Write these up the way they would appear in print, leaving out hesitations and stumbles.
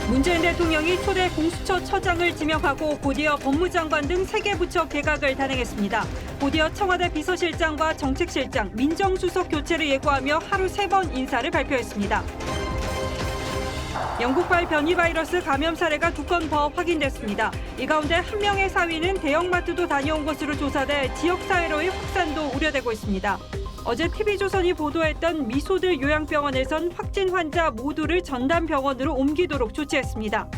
문재인 대통령이 초대 공수처 처장을 지명하고 곧이어 법무장관 등 3개 부처 개각을 단행했습니다. 곧이어 청와대 비서실장과 정책실장, 민정수석 교체를 예고하며 하루 3번 인사를 발표했습니다. 영국발 변이 바이러스 감염 사례가 2건 더 확인됐습니다. 이 가운데 1명의 사위는 대형마트도 다녀온 것으로 조사돼 지역사회로의 확산도 우려되고 있습니다. 어제 TV조선이 보도했던 미소들 요양병원에선 확진 환자 모두를 전담병원으로 옮기도록 조치했습니다.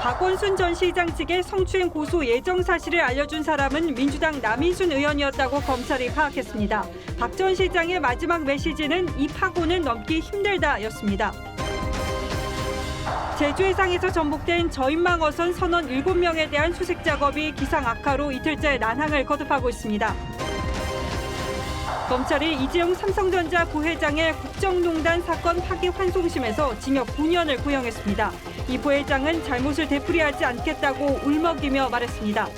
박원순 전 시장 측에 성추행 고소 예정 사실을 알려준 사람은 민주당 남인순 의원이었다고 검찰이 파악했습니다. 박 전 시장의 마지막 메시지는 이 파고는 넘기 힘들다였습니다. 제주 해상에서 전복된 저인망 어선 선원 7명에 대한 수색 작업이 기상 악화로 이틀째 난항을 거듭하고 있습니다. 검찰이 이재용 삼성전자 부회장의 국정농단 사건 파기환송심에서 징역 9년을 구형했습니다. 이 부회장은 잘못을 되풀이하지 않겠다고 울먹이며 말했습니다.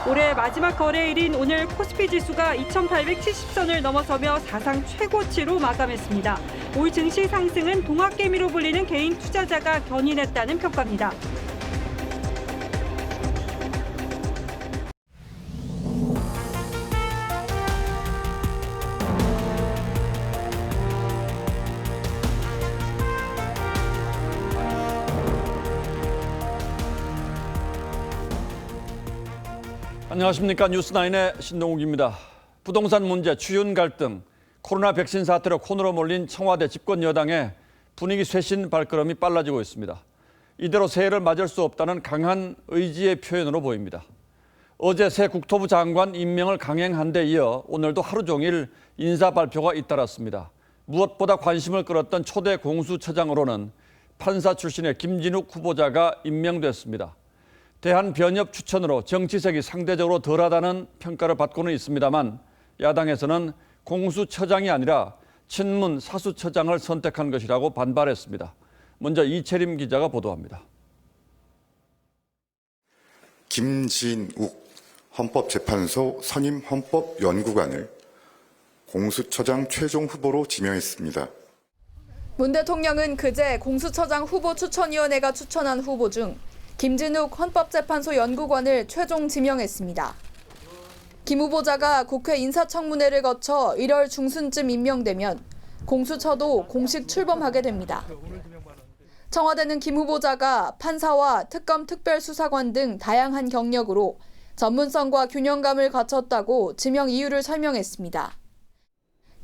올해 마지막 거래일인 오늘 코스피 지수가 2870선을 넘어서며 사상 최고치로 마감했습니다. 올 증시 상승은 동학개미로 불리는 개인 투자자가 견인했다는 평가입니다. 안녕하십니까. 뉴스9의 신동욱입니다. 부동산 문제, 추윤 갈등, 코로나 백신 사태로 코너로 몰린 청와대 집권 여당의 분위기 쇄신 발걸음이 빨라지고 있습니다. 이대로 새해를 맞을 수 없다는 강한 의지의 표현으로 보입니다. 어제 새 국토부 장관 임명을 강행한 데 이어 오늘도 하루 종일 인사 발표가 잇따랐습니다. 무엇보다 관심을 끌었던 초대 공수처장으로는 판사 출신의 김진욱 후보자가 임명됐습니다. 대한변협 추천으로 정치색이 상대적으로 덜하다는 평가를 받고는 있습니다만 야당에서는 공수처장이 아니라 친문 사수처장을 선택한 것이라고 반발했습니다. 먼저 이채림 기자가 보도합니다. 김진욱 헌법재판소 선임 헌법연구관을 공수처장 최종 후보로 지명했습니다. 문 대통령은 그제 공수처장 후보 추천위원회가 추천한 후보 중 김진욱 헌법재판소 연구관을 최종 지명했습니다. 김 후보자가 국회 인사청문회를 거쳐 1월 중순쯤 임명되면 공수처도 공식 출범하게 됩니다. 청와대는 김 후보자가 판사와 특검 특별수사관 등 다양한 경력으로 전문성과 균형감을 갖췄다고 지명 이유를 설명했습니다.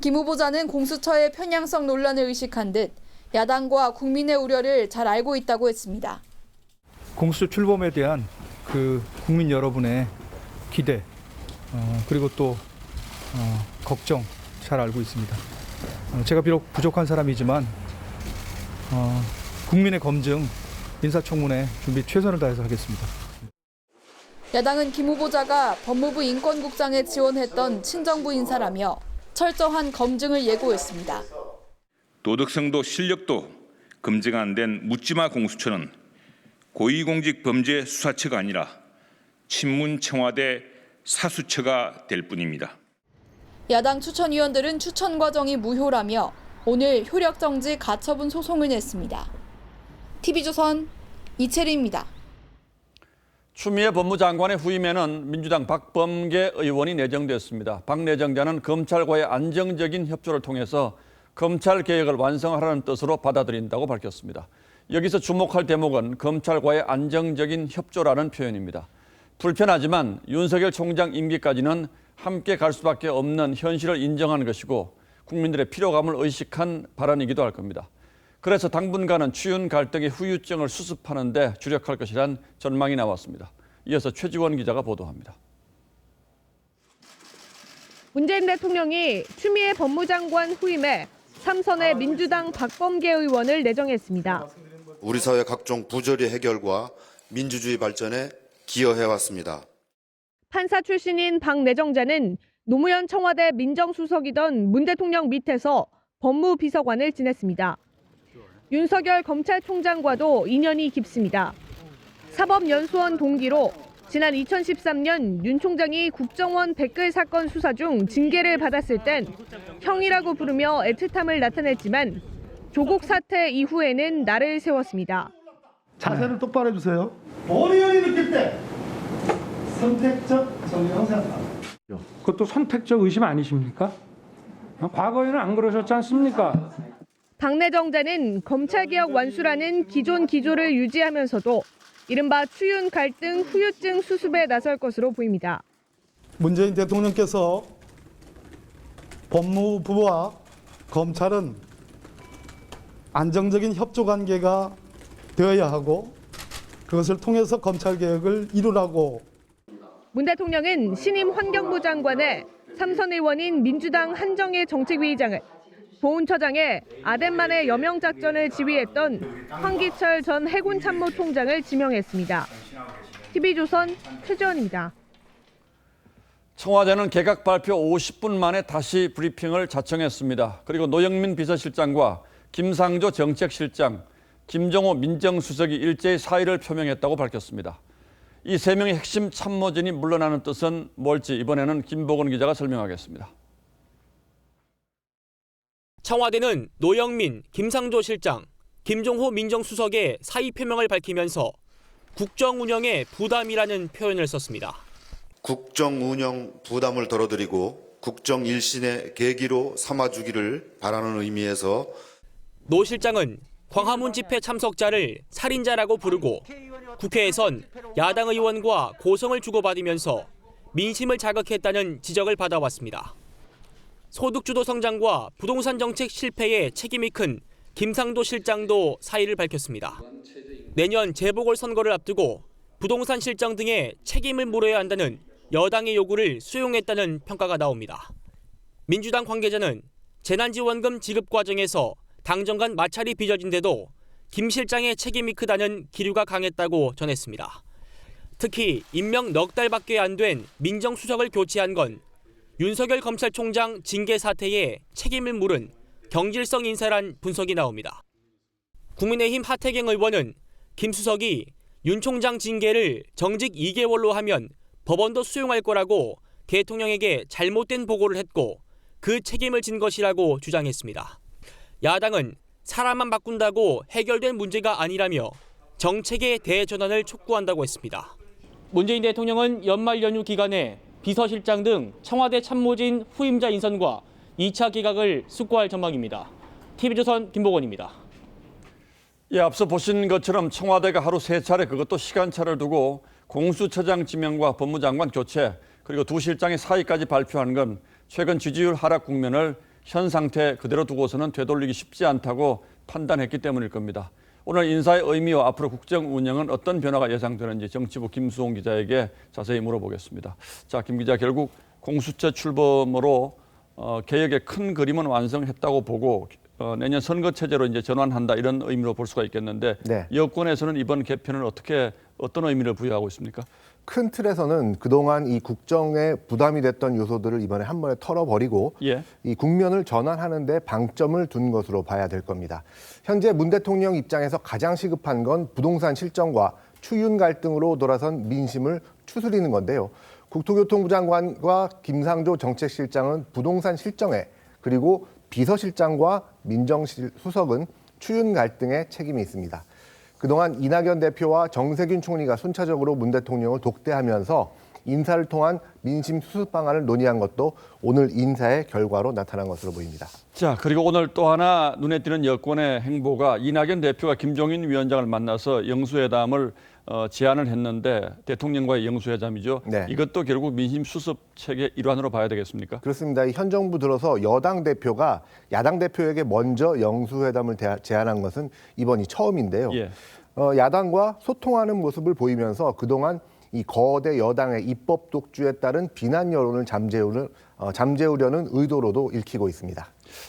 김 후보자는 공수처의 편향성 논란을 의식한 듯 야당과 국민의 우려를 잘 알고 있다고 했습니다. 공수처 출범에 대한 국민 여러분의 기대 그리고 또 걱정 잘 알고 있습니다. 제가 비록 부족한 사람이지만 국민의 검증 인사청문회 준비 최선을 다해서 하겠습니다. 야당은 김 후보자가 법무부 인권국장에 지원했던 친정부 인사라며 철저한 검증을 예고했습니다. 도덕성도 실력도 검증 안 된 묻지마 공수처는 고위공직범죄 수사처가 아니라 친문 청와대 사수처가 될 뿐입니다. 야당 추천위원들은 추천 과정이 무효라며 오늘 효력정지 가처분 소송을 냈습니다. TV조선 이채리입니다. 추미애 법무장관의 후임에는 민주당 박범계 의원이 내정됐습니다. 박 내정자는 검찰과의 안정적인 협조를 통해서 검찰개혁을 완성하라는 뜻으로 받아들인다고 밝혔습니다. 여기서 주목할 대목은 검찰과의 안정적인 협조라는 표현입니다. 불편하지만 윤석열 총장 임기까지는 함께 갈 수밖에 없는 현실을 인정한 것이고 국민들의 피로감을 의식한 발언이기도 할 겁니다. 그래서 당분간은 추윤 갈등의 후유증을 수습하는 데 주력할 것이란 전망이 나왔습니다. 이어서 최지원 기자가 보도합니다. 문재인 대통령이 추미애 법무장관 후임에 3선의 민주당 박범계 의원을 내정했습니다. 우리 사회 각종 부조리 해결과 민주주의 발전에 기여해왔습니다. 판사 출신인 박 내정자는 노무현 청와대 민정수석이던 문 대통령 밑에서 법무비서관을 지냈습니다. 윤석열 검찰총장과도 인연이 깊습니다. 사법연수원 동기로 지난 2013년 윤 총장이 국정원 댓글 사건 수사 중 징계를 받았을 땐 형이라고 부르며 애틋함을 나타냈지만 조국 사태 이후에는 날을 세웠습니다. 자세를 똑바로 해주세요. 본의원이 느낄 때 선택적 정의라고 생각합니다. 그것도 선택적 의심 아니십니까? 과거에는 안 그러셨지 않습니까? 박 내정자는 검찰개혁 완수라는 기존 기조를 유지하면서도 이른바 추윤 갈등 후유증 수습에 나설 것으로 보입니다. 문재인 대통령께서 법무부와 검찰은 안정적인 협조 관계가 되어야 하고 그것을 통해서 검찰 개혁을 이루라고. 문 대통령은 신임 환경부 장관에 삼선 의원인 민주당 한정혜 정책위의장을, 보훈처장에 아덴만의 여명작전을 지휘했던 황기철 전 해군참모총장을 지명했습니다. TV조선 최재원입니다. 청와대는 개각 발표 50분 만에 다시 브리핑을 자청했습니다. 그리고 노영민 비서실장과 김상조 정책실장, 김종호 민정수석이 일제히 사의를 표명했다고 밝혔습니다. 이 세 명의 핵심 참모진이 물러나는 뜻은 뭘지 이번에는 김보건 기자가 설명하겠습니다. 청와대는 노영민, 김상조 실장, 김종호 민정수석의 사의 표명을 밝히면서 국정 운영의 부담이라는 표현을 썼습니다. 국정 운영 부담을 덜어드리고 국정 일신의 계기로 삼아주기를 바라는 의미에서 노 실장은 광화문 집회 참석자를 살인자라고 부르고 국회에선 야당 의원과 고성을 주고받으면서 민심을 자극했다는 지적을 받아왔습니다. 소득주도 성장과 부동산 정책 실패에 책임이 큰 김상도 실장도 사의를 밝혔습니다. 내년 재보궐선거를 앞두고 부동산 실정 등의 책임을 물어야 한다는 여당의 요구를 수용했다는 평가가 나옵니다. 민주당 관계자는 재난지원금 지급 과정에서 당정 간 마찰이 빚어진데도 김 실장의 책임이 크다는 기류가 강했다고 전했습니다. 특히 임명 넉 달밖에 안 된 민정수석을 교체한 건 윤석열 검찰총장 징계 사태에 책임을 물은 경질성 인사란 분석이 나옵니다. 국민의힘 하태경 의원은 김 수석이 윤 총장 징계를 정직 2개월로 하면 법원도 수용할 거라고 대통령에게 잘못된 보고를 했고 그 책임을 진 것이라고 주장했습니다. 야당은 사람만 바꾼다고 해결된 문제가 아니라며 정책의 대전환을 촉구한다고 했습니다. 문재인 대통령은 연말 연휴 기간에 비서실장 등 청와대 참모진 후임자 인선과 2차 기각을 숙고할 전망입니다. TV조선 김보건입니다. 예, 앞서 보신 것처럼 청와대가 하루 3차례 그것도 시간차를 두고 공수처장 지명과 법무장관 교체 그리고 두 실장의 사의까지 발표한 건 최근 지지율 하락 국면을 현 상태 그대로 두고서는 되돌리기 쉽지 않다고 판단했기 때문일 겁니다. 오늘 인사의 의미와 앞으로 국정 운영은 어떤 변화가 예상되는지 정치부 김수홍 기자에게 자세히 물어보겠습니다. 자, 김 기자, 결국 공수처 출범으로 개혁의 큰 그림은 완성했다고 보고 내년 선거 체제로 이제 전환한다 이런 의미로 볼 수가 있겠는데 네. 여권에서는 이번 개편을 어떤 의미를 부여하고 있습니까? 큰 틀에서는 그동안 이 국정에 부담이 됐던 요소들을 이번에 한 번에 털어버리고 예. 이 국면을 전환하는 데 방점을 둔 것으로 봐야 될 겁니다. 현재 문 대통령 입장에서 가장 시급한 건 부동산 실정과 추윤 갈등으로 돌아선 민심을 추스리는 건데요. 국토교통부 장관과 김상조 정책실장은 부동산 실정에 그리고 비서실장과 민정수석은 추윤 갈등에 책임이 있습니다. 그동안 이낙연 대표와 정세균 총리가 순차적으로 문 대통령을 독대하면서 인사를 통한 민심 수습 방안을 논의한 것도 오늘 인사의 결과로 나타난 것으로 보입니다. 자, 그리고 오늘 또 하나 눈에 띄는 여권의 행보가 이낙연 대표가 김종인 위원장을 만나서 영수회담을 제안을 했는데 대통령과의 영수회담이죠. 네. 이것도 결국 민심 수습책의 일환으로 봐야 되겠습니까? 그렇습니다. 현 정부 들어서 여당 대표가 야당 대표에게 먼저 영수회담을 제안한 것은 이번이 처음인데요. 예. 야당과 소통하는 모습을 보이면서 그동안 이 거대 여당의 입법 독주에 따른 비난 여론을 잠재우려는 의도로도 읽히고 있습니다.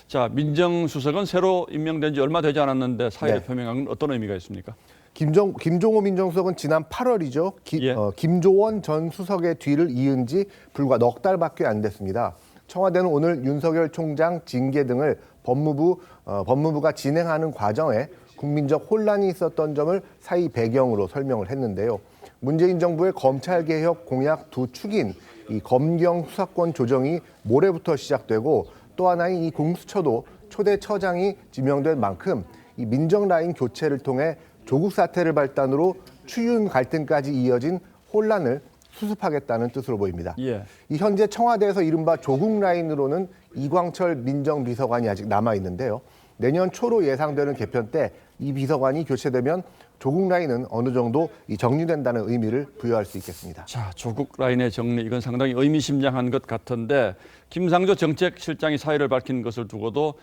자, 민정수석은 새로 임명된 지 얼마 되지 않았는데 사의를 네. 표명한 건 어떤 의미가 있습니까? 김종호 민정수석은 지난 8월이죠. 김조원 전 수석의 뒤를 이은 지 불과 넉 달밖에 안 됐습니다. 청와대는 오늘 윤석열 총장 징계 등을 법무부가 진행하는 과정에 국민적 혼란이 있었던 점을 사의 배경으로 설명을 했는데요. 문재인 정부의 검찰개혁 공약 두 축인 이 검경 수사권 조정이 모레부터 시작되고 또 하나인 이 공수처도 초대 처장이 지명된 만큼 이 민정 라인 교체를 통해 조국 사태를 발단으로 추윤 갈등까지 이어진 혼란을 수습하겠다는 뜻으로 보입니다. 예. 이 현재 청와대에서 이른바 조국 라인으로는 이광철 민정비서관이 아직 남아 있는데요. 내년 초로 예상되는 개편 때 이 비서관이 교체되면 조국 라인은 어느 정도 정리된다는 의미를 부여할 수 있겠습니다. 자, 조국 라인의 정리, 이건 상당히 의미심장한 것 같은데 김상조 정책실장이 사의를 밝힌 것을 두고도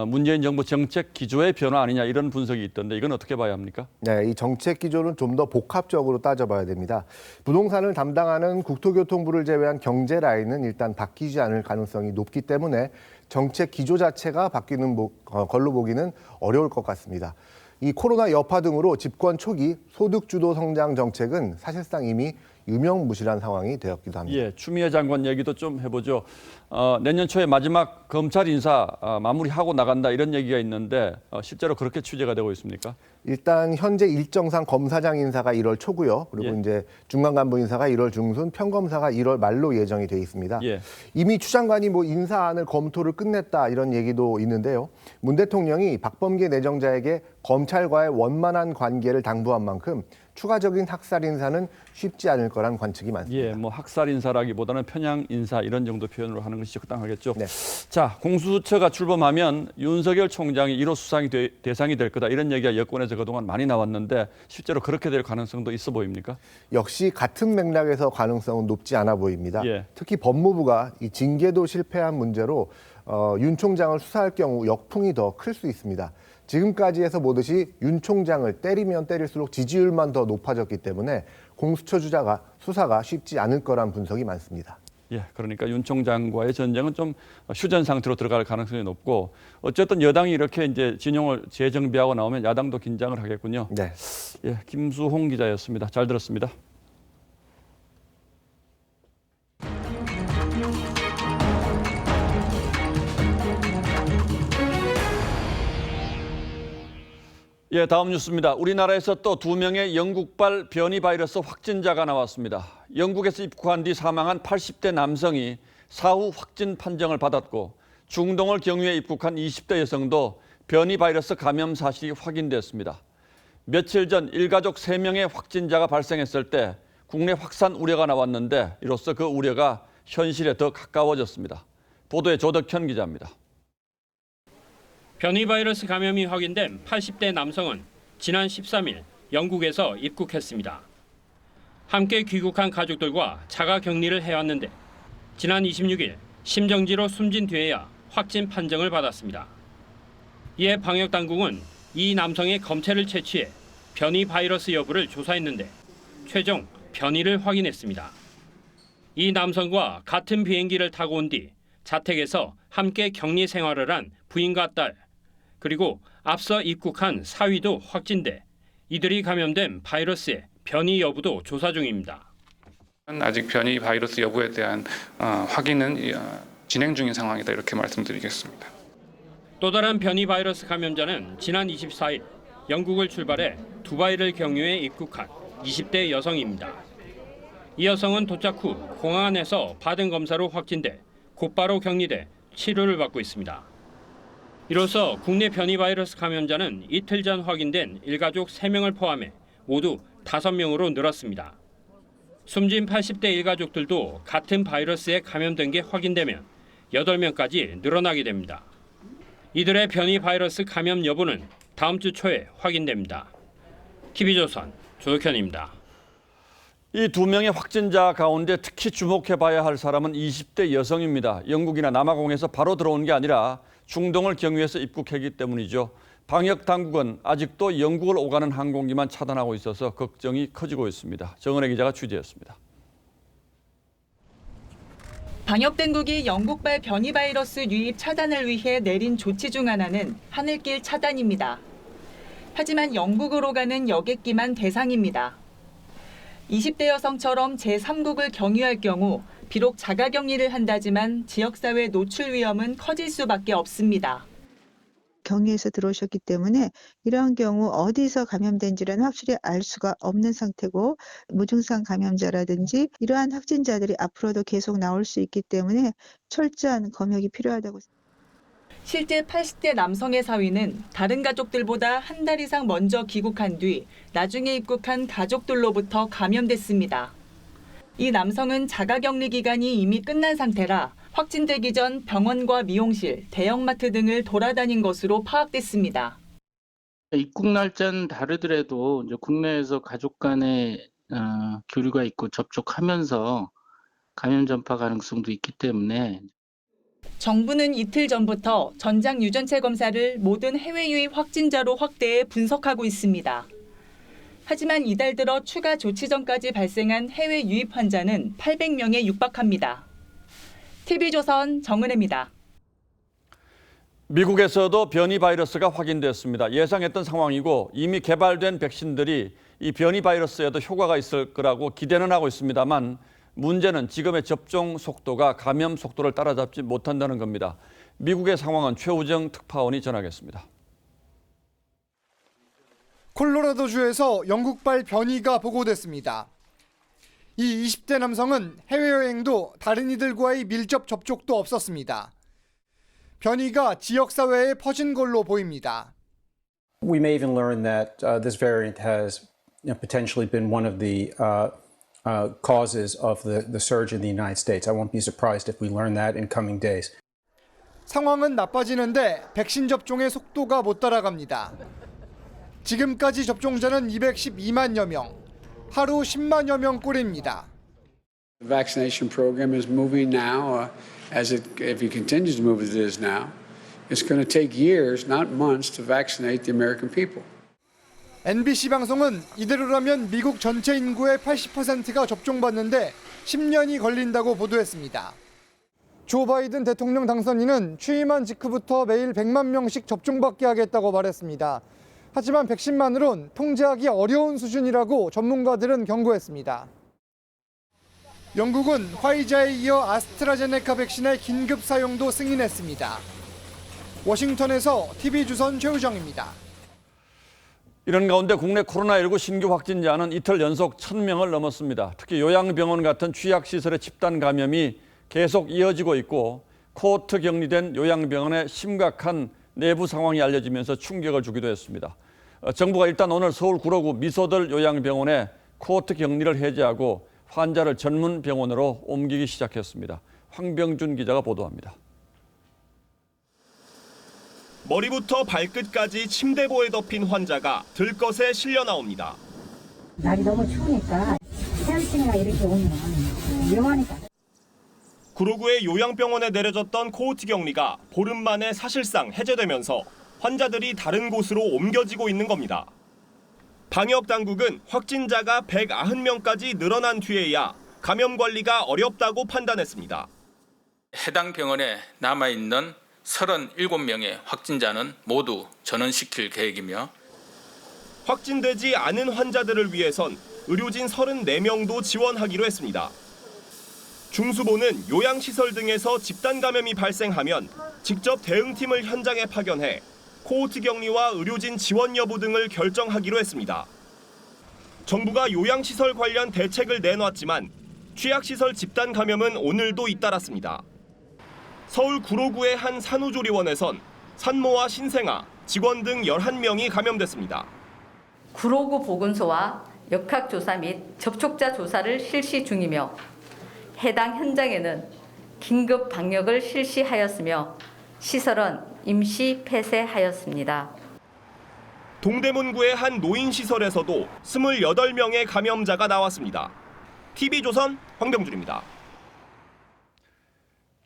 문재인 정부 정책 기조의 변화 아니냐 이런 분석이 있던데 이건 어떻게 봐야 합니까? 네, 이 정책 기조는 좀 더 복합적으로 따져봐야 됩니다. 부동산을 담당하는 국토교통부를 제외한 경제 라인은 일단 바뀌지 않을 가능성이 높기 때문에 정책 기조 자체가 바뀌는 걸로 보기는 어려울 것 같습니다. 이 코로나 여파 등으로 집권 초기 소득 주도 성장 정책은 사실상 이미 유명무실한 상황이 되었기도 합니다. 예, 추미애 장관 얘기도 좀 해보죠. 내년 초에 마지막 검찰 인사 마무리하고 나간다 이런 얘기가 있는데 실제로 그렇게 취재가 되고 있습니까? 일단 현재 일정상 검사장 인사가 1월 초고요. 그리고 예. 이제 중간 간부 인사가 1월 중순, 평검사가 1월 말로 예정이 돼 있습니다. 예. 이미 추 장관이 인사안을 검토를 끝냈다 이런 얘기도 있는데요. 문 대통령이 박범계 내정자에게 검찰과의 원만한 관계를 당부한 만큼 추가적인 학살 인사는 쉽지 않을 거란 관측이 많습니다. 예, 학살 인사라기보다는 편향 인사 이런 정도 표현으로 하는 것이 적당하겠죠. 네. 자, 공수처가 출범하면 윤석열 총장이 1호 수상이 대상이 될 거다 이런 얘기가 여권에서 그동안 많이 나왔는데 실제로 그렇게 될 가능성도 있어 보입니까? 역시 같은 맥락에서 가능성은 높지 않아 보입니다. 예. 특히 법무부가 이 징계도 실패한 문제로 윤 총장을 수사할 경우 역풍이 더 클 수 있습니다. 지금까지 해서 보듯이 윤 총장을 때리면 때릴수록 지지율만 더 높아졌기 때문에 공수처 수사가 쉽지 않을 거란 분석이 많습니다. 예, 그러니까 윤 총장과의 전쟁은 좀 휴전 상태로 들어갈 가능성이 높고 어쨌든 여당이 이렇게 이제 진영을 재정비하고 나오면 야당도 긴장을 하겠군요. 네. 예, 김수홍 기자였습니다. 잘 들었습니다. 예, 다음 뉴스입니다. 우리나라에서 또 2명의 영국발 변이 바이러스 확진자가 나왔습니다. 영국에서 입국한 뒤 사망한 80대 남성이 사후 확진 판정을 받았고 중동을 경유해 입국한 20대 여성도 변이 바이러스 감염 사실이 확인됐습니다. 며칠 전 일가족 3명의 확진자가 발생했을 때 국내 확산 우려가 나왔는데 이로써 그 우려가 현실에 더 가까워졌습니다. 보도에 조덕현 기자입니다. 변이 바이러스 감염이 확인된 80대 남성은 지난 13일 영국에서 입국했습니다. 함께 귀국한 가족들과 자가 격리를 해왔는데 지난 26일 심정지로 숨진 뒤에야 확진 판정을 받았습니다. 이에 방역당국은 이 남성의 검체를 채취해 변이 바이러스 여부를 조사했는데 최종 변이를 확인했습니다. 이 남성과 같은 비행기를 타고 온 뒤 자택에서 함께 격리 생활을 한 부인과 딸, 그리고 앞서 입국한 사위도 확진돼 이들이 감염된 바이러스의 변이 여부도 조사 중입니다. 아직 변이 바이러스 여부에 대한 확인은 진행 중인 상황이다 이렇게 말씀드리겠습니다. 또 다른 변이 바이러스 감염자는 지난 24일 영국을 출발해 두바이를 경유해 입국한 20대 여성입니다. 이 여성은 도착 후 공항 안에서 받은 검사로 확진돼 곧바로 격리돼 치료를 받고 있습니다. 이로써 국내 변이 바이러스 감염자는 이틀 전 확인된 일가족 3명을 포함해 모두 5명으로 늘었습니다. 숨진 80대 일가족들도 같은 바이러스에 감염된 게 확인되면 8명까지 늘어나게 됩니다. 이들의 변이 바이러스 감염 여부는 다음 주 초에 확인됩니다. TV조선 조덕현입니다. 이 2명의 확진자 가운데 특히 주목해봐야 할 사람은 20대 여성입니다. 영국이나 남아공에서 바로 들어온 게 아니라 중동을 경유해서 입국했기 때문이죠. 방역 당국은 아직도 영국을 오가는 항공기만 차단하고 있어서 걱정이 커지고 있습니다. 정은혜 기자가 취재했습니다. 방역 당국이 영국발 변이 바이러스 유입 차단을 위해 내린 조치 중 하나는 하늘길 차단입니다. 하지만 영국으로 가는 여객기만 대상입니다. 20대 여성처럼 제3국을 경유할 경우 비록 자가격리를 한다지만 지역사회 노출 위험은 커질 수밖에 없습니다. 경유해서 들어오셨기 때문에 이러한 경우 어디서 감염된지는 확실히 알 수가 없는 상태고 무증상 감염자라든지 이러한 확진자들이 앞으로도 계속 나올 수 있기 때문에 철저한 검역이 필요하다고 생각합니다. 실제 80대 남성의 사위는 다른 가족들보다 한 달 이상 먼저 귀국한 뒤 나중에 입국한 가족들로부터 감염됐습니다. 이 남성은 자가격리 기간이 이미 끝난 상태라 확진되기 전 병원과 미용실, 대형마트 등을 돌아다닌 것으로 파악됐습니다. 입국 날짜는 다르더라도 이제 국내에서 가족 간의 교류가 있고 접촉하면서 감염 전파 가능성도 있기 때문에 정부는 이틀 전부터 전장 유전체 검사를 모든 해외 유입 확진자로 확대해 분석하고 있습니다. 하지만 이달 들어 추가 조치 전까지 발생한 해외 유입 환자는 800명에 육박합니다. TV조선 정은혜입니다. 미국에서도 변이 바이러스가 확인됐습니다. 예상했던 상황이고 이미 개발된 백신들이 이 변이 바이러스에도 효과가 있을 거라고 기대는 하고 있습니다만 문제는 지금의 접종 속도가 감염 속도를 따라잡지 못한다는 겁니다. 미국의 상황은 최우정 특파원이 전하겠습니다. 콜로라도주에서 영국발 변이가 보고됐습니다. 이 20대 남성은 해외여행도 다른 이들과의 밀접 접촉도 없었습니다. 변이가 지역사회에 퍼진 걸로 보입니다. We may even learn that this variant has potentially been one of the causes of the surge in the United States. I won't be surprised if we learn that in coming days. 상황은 나빠지는데 백신 접종의 속도가 못 따라갑니다. 지금까지 접종자는 212만여 명, 하루 10만여 명 꼴입니다. The vaccination program is moving now, if it continues to move as it is now, it's going to take years, not months, to vaccinate the American people. NBC 방송은 이대로라면 미국 전체 인구의 80%가 접종받는데 10년이 걸린다고 보도했습니다. 조 바이든 대통령 당선인은 취임한 직후부터 매일 100만 명씩 접종받게 하겠다고 말했습니다. 하지만 백신만으론 통제하기 어려운 수준이라고 전문가들은 경고했습니다. 영국은 화이자에 이어 아스트라제네카 백신의 긴급 사용도 승인했습니다. 워싱턴에서 TV조선 최우정입니다. 이런 가운데 국내 코로나19 신규 확진자는 이틀 연속 1,000명을 넘었습니다. 특히 요양병원 같은 취약시설의 집단 감염이 계속 이어지고 있고 코호트 격리된 요양병원의 심각한 내부 상황이 알려지면서 충격을 주기도 했습니다. 정부가 일단 오늘 서울 구로구 미소들 요양병원에 코호트 격리를 해제하고 환자를 전문 병원으로 옮기기 시작했습니다. 황병준 기자가 보도합니다. 머리부터 발끝까지 침대보에 덮인 환자가 들것에 실려 나옵니다. 날이 너무 추우니까 헤엄치느라 이렇게 오면 위험하니까. 구로구의 요양병원에 내려졌던 코호트 격리가 보름 만에 사실상 해제되면서 환자들이 다른 곳으로 옮겨지고 있는 겁니다. 방역당국은 확진자가 190명까지 늘어난 뒤에야 감염 관리가 어렵다고 판단했습니다. 해당 병원에 남아있는 37명의 확진자는 모두 전원시킬 계획이며 확진되지 않은 환자들을 위해선 의료진 34명도 지원하기로 했습니다. 중수보는 요양시설 등에서 집단 감염이 발생하면 직접 대응팀을 현장에 파견해 코호트 격리와 의료진 지원 여부 등을 결정하기로 했습니다. 정부가 요양시설 관련 대책을 내놨지만 취약시설 집단 감염은 오늘도 잇따랐습니다. 서울 구로구의 한 산후조리원에선 산모와 신생아, 직원 등 11명이 감염됐습니다. 구로구 보건소와 역학조사 및 접촉자 조사를 실시 중이며 해당 현장에는 긴급 방역을 실시하였으며 시설은 임시 폐쇄하였습니다. 동대문구의 한 노인시설에서도 28명의 감염자가 나왔습니다. TV조선 황병준입니다.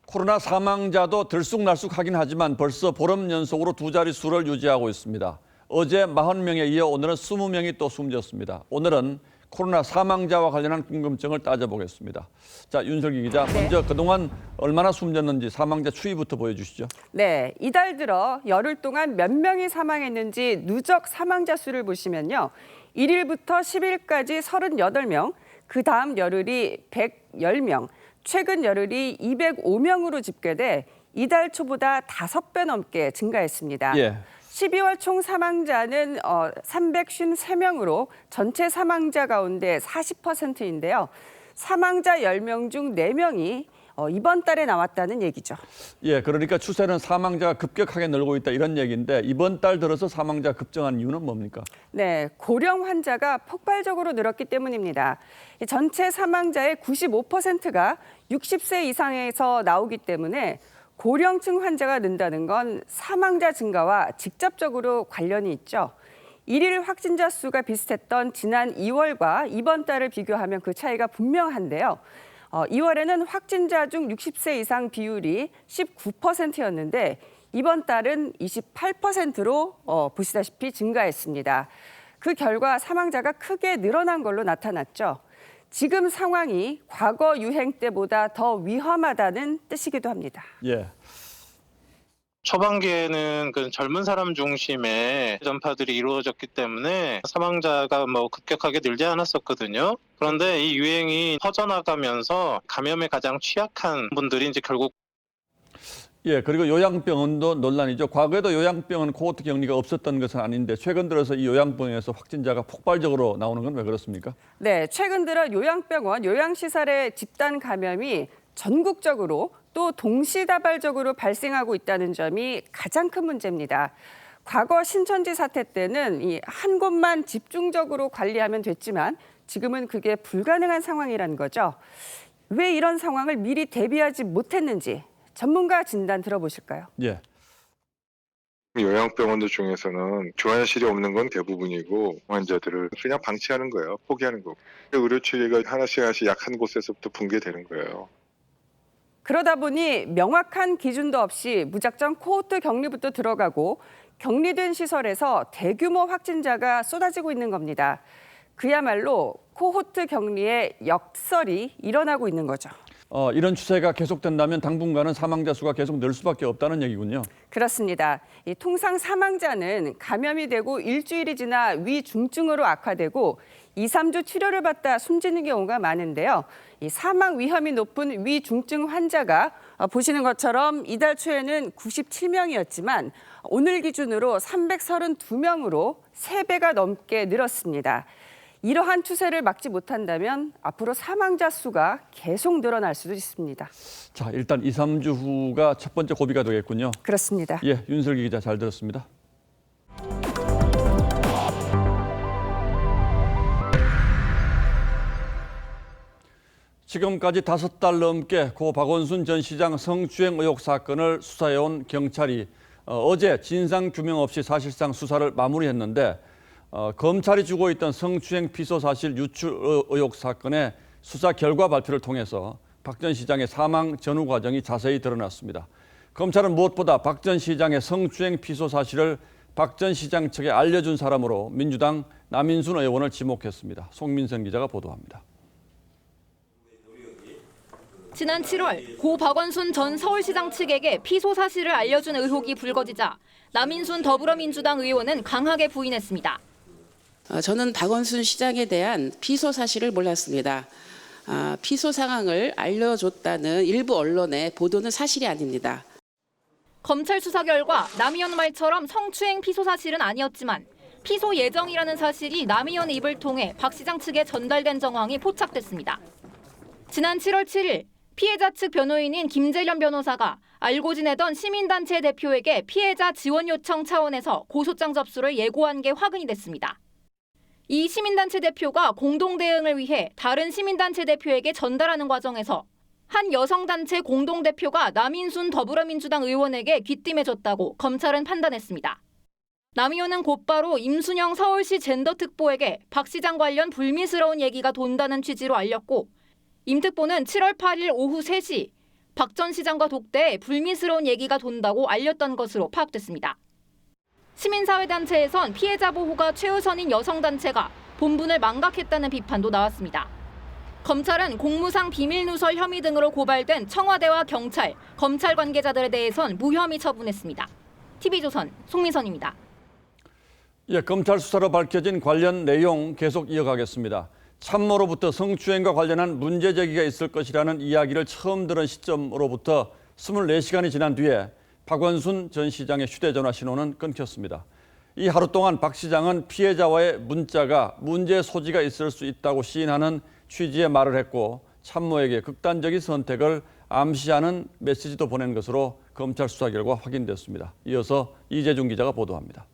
코로나 사망자도 들쑥날쑥하긴 하지만 벌써 보름 연속으로 두 자릿수를 유지하고 있습니다. 어제 40명에 이어 오늘은 20명이 또 숨졌습니다. 오늘은 코로나 사망자와 관련한 궁금증을 따져보겠습니다. 자, 윤설기 기자, 먼저 그동안 얼마나 숨졌는지 사망자 추이부터 보여주시죠. 네, 이달 들어 열흘 동안 몇 명이 사망했는지 누적 사망자 수를 보시면요. 1일부터 10일까지 38명, 그 다음 열흘이 110명, 최근 열흘이 205명으로 집계돼 이달 초보다 5배 넘게 증가했습니다. 예. 12월 총 사망자는 353명으로 전체 사망자 가운데 40%인데요. 사망자 10명 중 4명이 이번 달에 나왔다는 얘기죠. 예, 그러니까 추세는 사망자가 급격하게 늘고 있다 이런 얘기인데 이번 달 들어서 사망자가 급증한 이유는 뭡니까? 네, 고령 환자가 폭발적으로 늘었기 때문입니다. 전체 사망자의 95%가 60세 이상에서 나오기 때문에 고령층 환자가 는다는 건 사망자 증가와 직접적으로 관련이 있죠. 일일 확진자 수가 비슷했던 지난 2월과 이번 달을 비교하면 그 차이가 분명한데요. 2월에는 확진자 중 60세 이상 비율이 19%였는데 이번 달은 28%로 보시다시피 증가했습니다. 그 결과 사망자가 크게 늘어난 걸로 나타났죠. 지금 상황이 과거 유행 때보다 더 위험하다는 뜻이기도 합니다. 예. 초반기에는 그 젊은 사람 중심의 전파들이 이루어졌기 때문에 사망자가 급격하게 늘지 않았었거든요. 그런데 이 유행이 퍼져나가면서 감염에 가장 취약한 분들이 이제 결국 예, 그리고 요양병원도 논란이죠. 과거에도 요양병원 코호트 격리가 없었던 것은 아닌데 최근 들어서 이 요양병원에서 확진자가 폭발적으로 나오는 건 왜 그렇습니까? 네, 최근 들어 요양병원, 요양시설의 집단 감염이 전국적으로 또 동시다발적으로 발생하고 있다는 점이 가장 큰 문제입니다. 과거 신천지 사태 때는 이 한 곳만 집중적으로 관리하면 됐지만 지금은 그게 불가능한 상황이라는 거죠. 왜 이런 상황을 미리 대비하지 못했는지 전문가 진단 들어보실까요? 예. 요양병원들 중에서는 조환실이 없는 건 대부분이고 환자들을 그냥 방치하는 거예요. 포기하는 거고. 의료 체계가 하나씩 약한 곳에서부터 붕괴되는 거예요. 그러다 보니 명확한 기준도 없이 무작정 코호트 격리부터 들어가고 격리된 시설에서 대규모 확진자가 쏟아지고 있는 겁니다. 그야말로 코호트 격리의 역설이 일어나고 있는 거죠. 이런 추세가 계속된다면 당분간은 사망자 수가 계속 늘 수밖에 없다는 얘기군요. 그렇습니다. 통상 사망자는 감염이 되고 일주일이 지나 위중증으로 악화되고 2, 3주 치료를 받다 숨지는 경우가 많은데요. 이 사망 위험이 높은 위중증 환자가 보시는 것처럼 이달 초에는 97명이었지만 오늘 기준으로 332명으로 3배가 넘게 늘었습니다. 이러한 추세를 막지 못한다면 앞으로 사망자 수가 계속 늘어날 수도 있습니다. 자, 일단 2, 3주 후가 첫 번째 고비가 되겠군요. 그렇습니다. 예, 윤슬기 기자 잘 들었습니다. 지금까지 5달 넘게 고 박원순 전 시장 성추행 의혹 사건을 수사해온 경찰이 어제 진상규명 없이 사실상 수사를 마무리했는데 검찰이 주고 있던 성추행 피소 사실 유출 의혹 사건의 수사 결과 발표를 통해서 박 전 시장의 사망 전후 과정이 자세히 드러났습니다. 검찰은 무엇보다 박 전 시장의 성추행 피소 사실을 박 전 시장 측에 알려준 사람으로 민주당 남인순 의원을 지목했습니다. 송민선 기자가 보도합니다. 지난 7월 고 박원순 전 서울시장 측에게 피소 사실을 알려준 의혹이 불거지자 남인순 더불어민주당 의원은 강하게 부인했습니다. 저는 박원순 시장에 대한 피소 사실을 몰랐습니다. 피소 상황을 알려줬다는 일부 언론의 보도는 사실이 아닙니다. 검찰 수사 결과 남 의원 말처럼 성추행 피소 사실은 아니었지만 피소 예정이라는 사실이 남 의원의 입을 통해 박 시장 측에 전달된 정황이 포착됐습니다. 지난 7월 7일 피해자 측 변호인인 김재련 변호사가 알고 지내던 시민단체 대표에게 피해자 지원 요청 차원에서 고소장 접수를 예고한 게 확인이 됐습니다. 이 시민단체 대표가 공동대응을 위해 다른 시민단체 대표에게 전달하는 과정에서 한 여성단체 공동대표가 남인순 더불어민주당 의원에게 귀띔해줬다고 검찰은 판단했습니다. 남 의원은 곧바로 임순영 서울시 젠더특보에게 박 시장 관련 불미스러운 얘기가 돈다는 취지로 알렸고 임 특보는 7월 8일 오후 3시 박 전 시장과 독대에 불미스러운 얘기가 돈다고 알렸던 것으로 파악됐습니다. 시민사회단체에선 피해자 보호가 최우선인 여성단체가 본분을 망각했다는 비판도 나왔습니다. 검찰은 공무상 비밀누설 혐의 등으로 고발된 청와대와 경찰, 검찰 관계자들에 대해선 무혐의 처분했습니다. TV조선 송민선입니다. 예, 검찰 수사로 밝혀진 관련 내용 계속 이어가겠습니다. 참모로부터 성추행과 관련한 문제 제기가 있을 것이라는 이야기를 처음 들은 시점으로부터 24시간이 지난 뒤에 박원순 전 시장의 휴대전화 신호는 끊겼습니다. 이 하루 동안 박 시장은 피해자와의 문자가 문제 소지가 있을 수 있다고 시인하는 취지의 말을 했고 참모에게 극단적인 선택을 암시하는 메시지도 보낸 것으로 검찰 수사 결과 확인됐습니다. 이어서 이재중 기자가 보도합니다.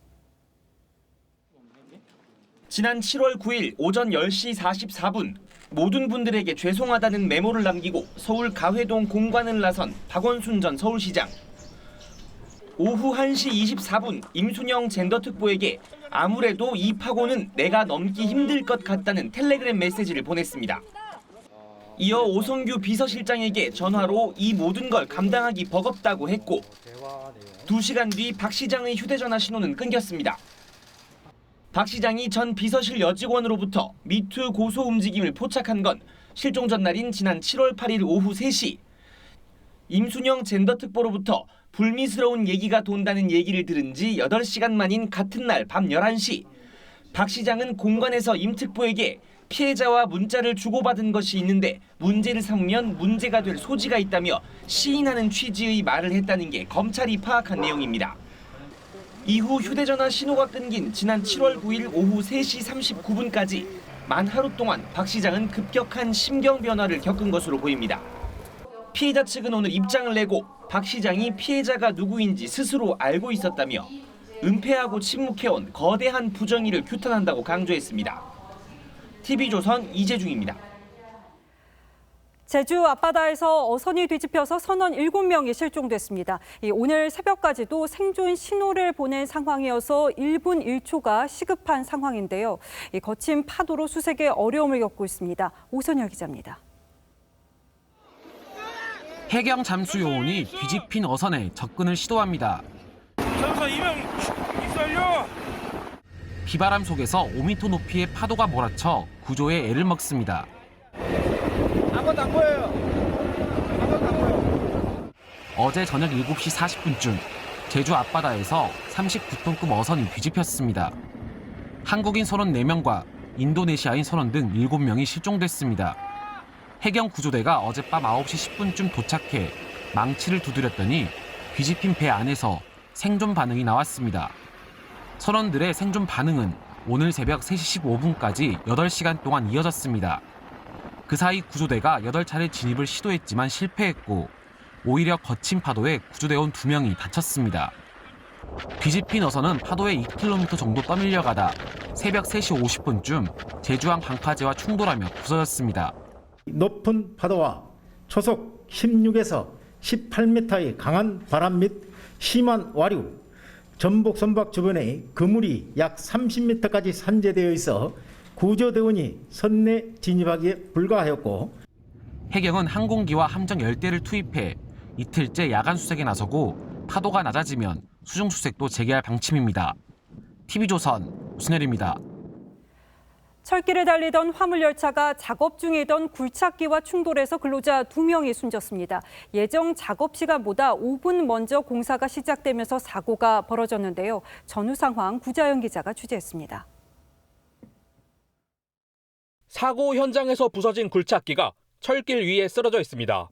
지난 7월 9일 오전 10시 44분 모든 분들에게 죄송하다는 메모를 남기고 서울 가회동 공관을 나선 박원순 전 서울시장. 오후 1시 24분 임순영 젠더특보에게 아무래도 이 파고는 내가 넘기 힘들 것 같다는 텔레그램 메시지를 보냈습니다. 이어 오성규 비서실장에게 전화로 이 모든 걸 감당하기 버겁다고 했고 2시간 뒤 박 시장의 휴대전화 신호는 끊겼습니다. 박 시장이 전 비서실 여직원으로부터 미투 고소 움직임을 포착한 건 실종 전날인 지난 7월 8일 오후 3시. 임순영 젠더특보로부터 불미스러운 얘기가 돈다는 얘기를 들은 지 8시간 만인 같은 날 밤 11시. 박 시장은 공관에서 임 특보에게 피해자와 문자를 주고받은 것이 있는데 문제를 삼으면 문제가 될 소지가 있다며 시인하는 취지의 말을 했다는 게 검찰이 파악한 내용입니다. 이후 휴대전화 신호가 끊긴 지난 7월 9일 오후 3시 39분까지 만 하루 동안 박 시장은 급격한 심경 변화를 겪은 것으로 보입니다. 피해자 측은 오늘 입장을 내고 박 시장이 피해자가 누구인지 스스로 알고 있었다며 은폐하고 침묵해온 거대한 부정의를 규탄한다고 강조했습니다. TV조선 이재중입니다. 제주 앞바다에서 어선이 뒤집혀서 선원 7명이 실종됐습니다. 오늘 새벽까지도 생존 신호를 보낸 상황이어서 1분 1초가 시급한 상황인데요. 거친 파도로 수색에 어려움을 겪고 있습니다. 오선열 기자입니다. 해경 잠수 요원이 뒤집힌 어선에 접근을 시도합니다. 전사 2명 있어요. 비바람 속에서 5m 높이의 파도가 몰아쳐 구조에 애를 먹습니다. 아무것도 안 보여요. 아무것도 안 보여. 어제 저녁 7시 40분쯤 제주 앞바다에서 39톤급 어선이 뒤집혔습니다. 한국인 선원 4명과 인도네시아인 선원 등 7명이 실종됐습니다. 해경 구조대가 어젯밤 9시 10분쯤 도착해 망치를 두드렸더니 뒤집힌 배 안에서 생존 반응이 나왔습니다. 선원들의 생존 반응은 오늘 새벽 3시 15분까지 8시간 동안 이어졌습니다. 그 사이 구조대가 8차례 진입을 시도했지만 실패했고 오히려 거친 파도에 구조대원 2명이 다쳤습니다. 뒤집힌 어선은 파도에 2km 정도 떠밀려가다 새벽 3시 50분쯤 제주항 방파제와 충돌하며 부서졌습니다. 높은 파도와 초속 16에서 18m의 강한 바람 및 심한 와류, 전복 선박 주변에 그물이 약 30m까지 산재되어 있어 구조대원이 선내 진입하기에 불가하였고 해경은 항공기와 함정 10대를 투입해 이틀째 야간 수색에 나서고 파도가 낮아지면 수중 수색도 재개할 방침입니다. TV조선 오순열입니다. 철길을 달리던 화물열차가 작업 중이던 굴착기와 충돌해서 근로자 2명이 숨졌습니다. 예정 작업 시간보다 5분 먼저 공사가 시작되면서 사고가 벌어졌는데요. 전후 상황 구자연 기자가 취재했습니다. 사고 현장에서 부서진 굴착기가 철길 위에 쓰러져 있습니다.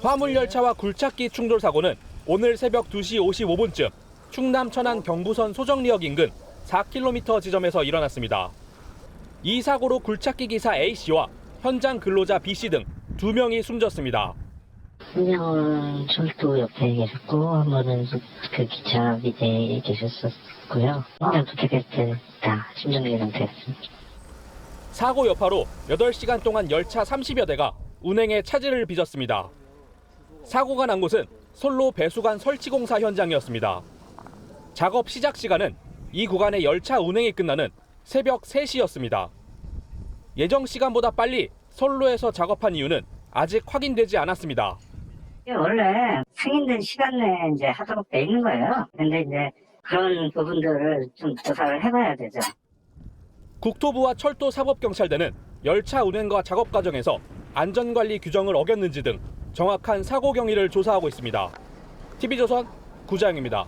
화물열차와 굴착기 충돌 사고는 오늘 새벽 2시 55분쯤 충남 천안 경부선 소정리역 인근 4km 지점에서 일어났습니다. 이 사고로 굴착기 기사 A씨와 현장 근로자 B씨 등 2명이 숨졌습니다. 한 명은 철도 옆에 계셨고 한 분은 그 기차 밑에 계셨었고요. 현장 도착했을 때 다 심정지 상태였습니다. 사고 여파로 8시간 동안 열차 30여 대가 운행에 차질을 빚었습니다. 사고가 난 곳은 솔로 배수관 설치 공사 현장이었습니다. 작업 시작 시간은 이 구간의 열차 운행이 끝나는 새벽 3시였습니다. 예정 시간보다 빨리 선로에서 작업한 이유는 아직 확인되지 않았습니다. 원래 승인된 시간 내에 이제 하도록 돼 있는 거예요. 근데 이제 그런 부분들을 좀 조사를 해봐야 되죠. 국토부와 철도사법경찰대는 열차 운행과 작업 과정에서 안전관리 규정을 어겼는지 등 정확한 사고 경위를 조사하고 있습니다. TV조선 구자영입니다.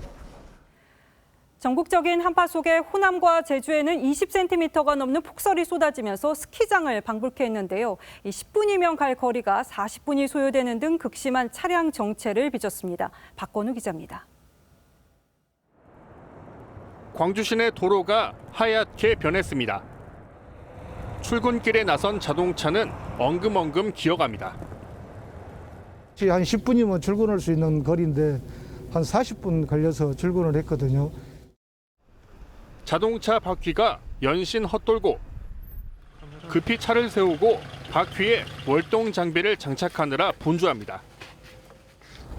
전국적인 한파 속에 호남과 제주에는 20cm가 넘는 폭설이 쏟아지면서 스키장을 방불케 했는데요. 10분이면 갈 거리가 40분이 소요되는 등 극심한 차량 정체를 빚었습니다. 박건우 기자입니다. 광주 시내 도로가 하얗게 변했습니다. 출근길에 나선 자동차는 엉금엉금 기어갑니다. 한 10분이면 출근할 수 있는 거리인데 한 40분 걸려서 출근을 했거든요. 자동차 바퀴가 연신 헛돌고 급히 차를 세우고 바퀴에 월동 장비를 장착하느라 분주합니다.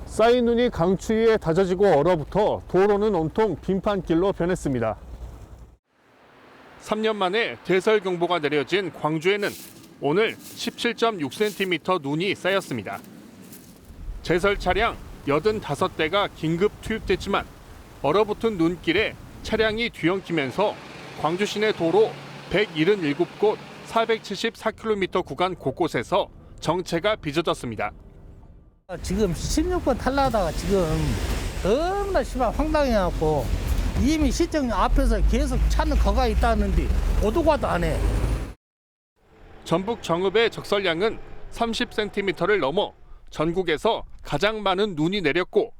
쌓인 눈이 강추위에 다져지고 얼어붙어 도로는 온통 빙판길로 변했습니다. 3년 만에 대설경보가 내려진 광주에는 오늘 17.6cm 눈이 쌓였습니다. 제설 차량 85대가 긴급 투입됐지만 얼어붙은 눈길에 차량이 뒤엉키면서 광주 시내 도로 177곳 474km 구간 곳곳에서 정체가 빚어졌습니다. 지금 16번 탈라다가 지금 너무나 심한 황당해갖고 이미 시청 앞에서 계속 차는 거가 있다는데 오도 가도 안 해. 전북 정읍의 적설량은 30cm를 넘어 전국에서 가장 많은 눈이 내렸고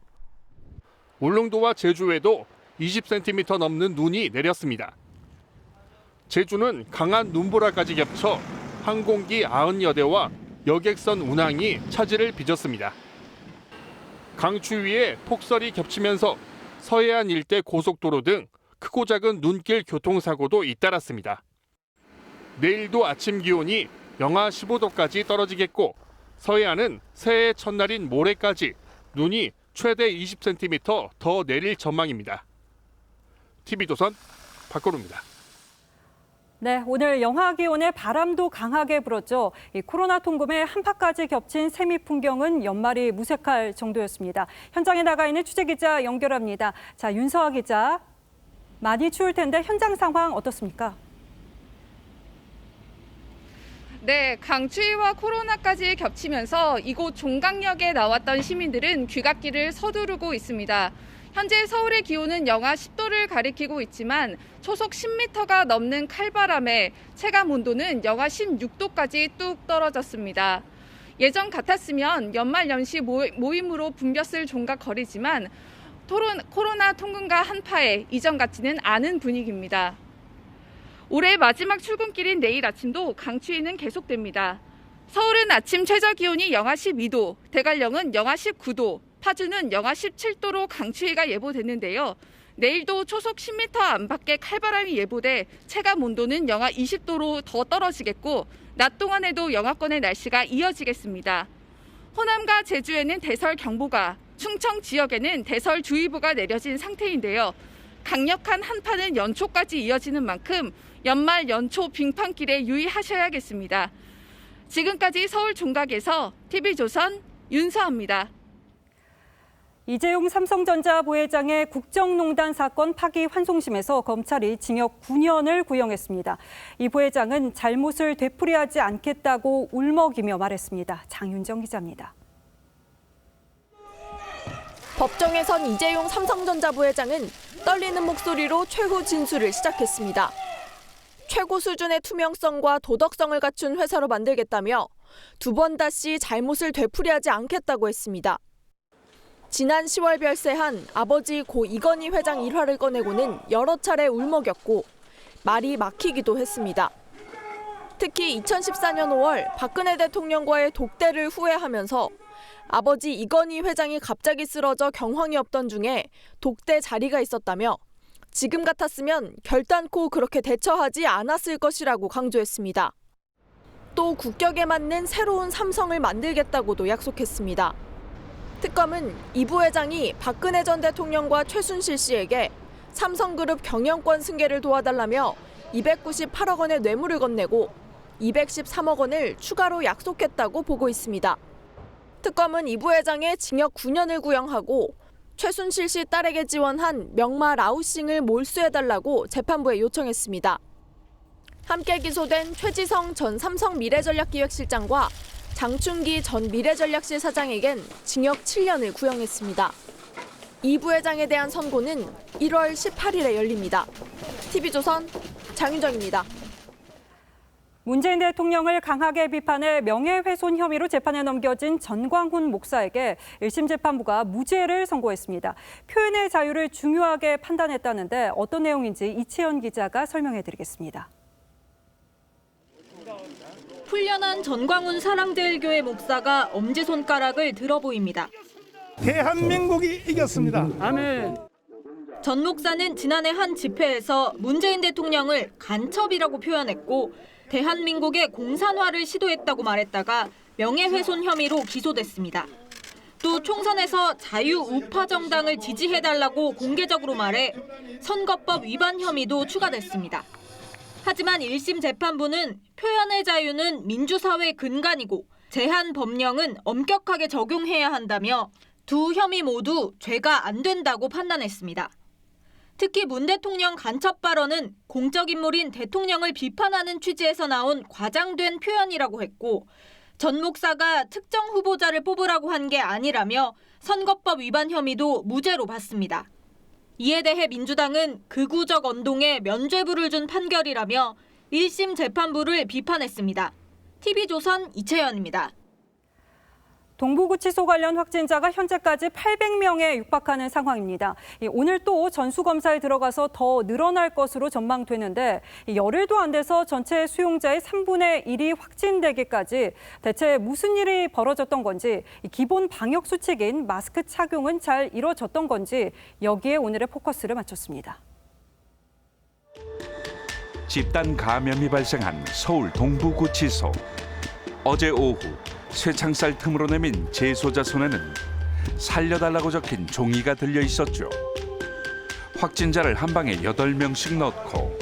울릉도와 제주에도 20cm 넘는 눈이 내렸습니다. 제주는 강한 눈보라까지 겹쳐 항공기 90여 대와 여객선 운항이 차질을 빚었습니다. 강추위에 폭설이 겹치면서 서해안 일대 고속도로 등 크고 작은 눈길 교통사고도 잇따랐습니다. 내일도 아침 기온이 영하 15도까지 떨어지겠고 서해안은 새해 첫날인 모레까지 눈이 최대 20cm 더 내릴 전망입니다. TV조선 박건우입니다. 네, 오늘 영하 기온에 바람도 강하게 불었죠. 이 코로나 통금에 한파까지 겹친 세미 풍경은 연말이 무색할 정도였습니다. 현장에 나가 있는 취재기자 연결합니다. 자, 윤서아 기자, 많이 추울 텐데 현장 상황 어떻습니까? 네, 강추위와 코로나까지 겹치면서 이곳 종강역에 나왔던 시민들은 귀갓길을 서두르고 있습니다. 현재 서울의 기온은 영하 10도를 가리키고 있지만 초속 10m가 넘는 칼바람에 체감 온도는 영하 16도까지 뚝 떨어졌습니다. 예전 같았으면 연말연시 모임으로 붐볐을 종각거리지만 코로나 통금과 한파에 이전 같지는 않은 분위기입니다. 올해 마지막 출근길인 내일 아침도 강추위는 계속됩니다. 서울은 아침 최저 기온이 영하 12도, 대관령은 영하 19도, 파주는 영하 17도로 강추위가 예보됐는데요. 내일도 초속 10m 안팎의 칼바람이 예보돼 체감 온도는 영하 20도로 더 떨어지겠고 낮 동안에도 영하권의 날씨가 이어지겠습니다. 호남과 제주에는 대설경보가, 충청 지역에는 대설주의보가 내려진 상태인데요. 강력한 한파는 연초까지 이어지는 만큼 연말 연초 빙판길에 유의하셔야겠습니다. 지금까지 서울 종각에서 TV조선 윤서아입니다. 이재용 삼성전자 부회장의 국정농단 사건 파기환송심에서 검찰이 징역 9년을 구형했습니다. 이 부회장은 잘못을 되풀이하지 않겠다고 울먹이며 말했습니다. 장윤정 기자입니다. 법정에선 이재용 삼성전자 부회장은 떨리는 목소리로 최후 진술을 시작했습니다. 최고 수준의 투명성과 도덕성을 갖춘 회사로 만들겠다며 두 번 다시 잘못을 되풀이하지 않겠다고 했습니다. 지난 10월 별세한 아버지 고 이건희 회장 일화를 꺼내고는 여러 차례 울먹였고 말이 막히기도 했습니다. 특히 2014년 5월 박근혜 대통령과의 독대를 후회하면서 아버지 이건희 회장이 갑자기 쓰러져 경황이 없던 중에 독대 자리가 있었다며 지금 같았으면 결단코 그렇게 대처하지 않았을 것이라고 강조했습니다. 또 국격에 맞는 새로운 삼성을 만들겠다고도 약속했습니다. 특검은 이 부회장이 박근혜 전 대통령과 최순실 씨에게 삼성그룹 경영권 승계를 도와달라며 298억 원의 뇌물을 건네고 213억 원을 추가로 약속했다고 보고 있습니다. 특검은 이 부회장의 징역 9년을 구형하고 최순실 씨 딸에게 지원한 명마 라우싱을 몰수해달라고 재판부에 요청했습니다. 함께 기소된 최지성 전 삼성 미래전략기획실장과 장충기 전 미래전략실 사장에겐 징역 7년을 구형했습니다. 이 부회장에 대한 선고는 1월 18일에 열립니다. TV조선 장윤정입니다. 문재인 대통령을 강하게 비판해 명예훼손 혐의로 재판에 넘겨진 전광훈 목사에게 1심 재판부가 무죄를 선고했습니다. 표현의 자유를 중요하게 판단했다는데 어떤 내용인지 이채연 기자가 설명해드리겠습니다. 훈련한 전광훈 사랑제일교회 목사가 엄지손가락을 들어 보입니다. 대한민국이 이겼습니다. 아멘. 전 목사는 지난해 한 집회에서 문재인 대통령을 간첩이라고 표현했고 대한민국의 공산화를 시도했다고 말했다가 명예훼손 혐의로 기소됐습니다. 또 총선에서 자유우파 정당을 지지해달라고 공개적으로 말해 선거법 위반 혐의도 추가됐습니다. 하지만 1심 재판부는 표현의 자유는 민주사회 근간이고 제한 법령은 엄격하게 적용해야 한다며 두 혐의 모두 죄가 안 된다고 판단했습니다. 특히 문 대통령 간첩 발언은 공적 인물인 대통령을 비판하는 취지에서 나온 과장된 표현이라고 했고 전 목사가 특정 후보자를 뽑으라고 한 게 아니라며 선거법 위반 혐의도 무죄로 봤습니다. 이에 대해 민주당은 극우적 언동에 면죄부를 준 판결이라며 1심 재판부를 비판했습니다. TV조선 이채연입니다. 동부구치소 관련 확진자가 현재까지 800명에 육박하는 상황입니다. 오늘 또 전수검사에 들어가서 더 늘어날 것으로 전망되는데 열흘도 안 돼서 전체 수용자의 3분의 1이 확진되기까지 대체 무슨 일이 벌어졌던 건지, 기본 방역 수칙인 마스크 착용은 잘 이루어졌던 건지 여기에 오늘의 포커스를 맞췄습니다. 집단 감염이 발생한 서울 동부구치소. 어제 오후 쇠창살 틈으로 내민 재소자 손에는 살려달라고 적힌 종이가 들려 있었죠. 확진자를 한 방에 8명씩 넣고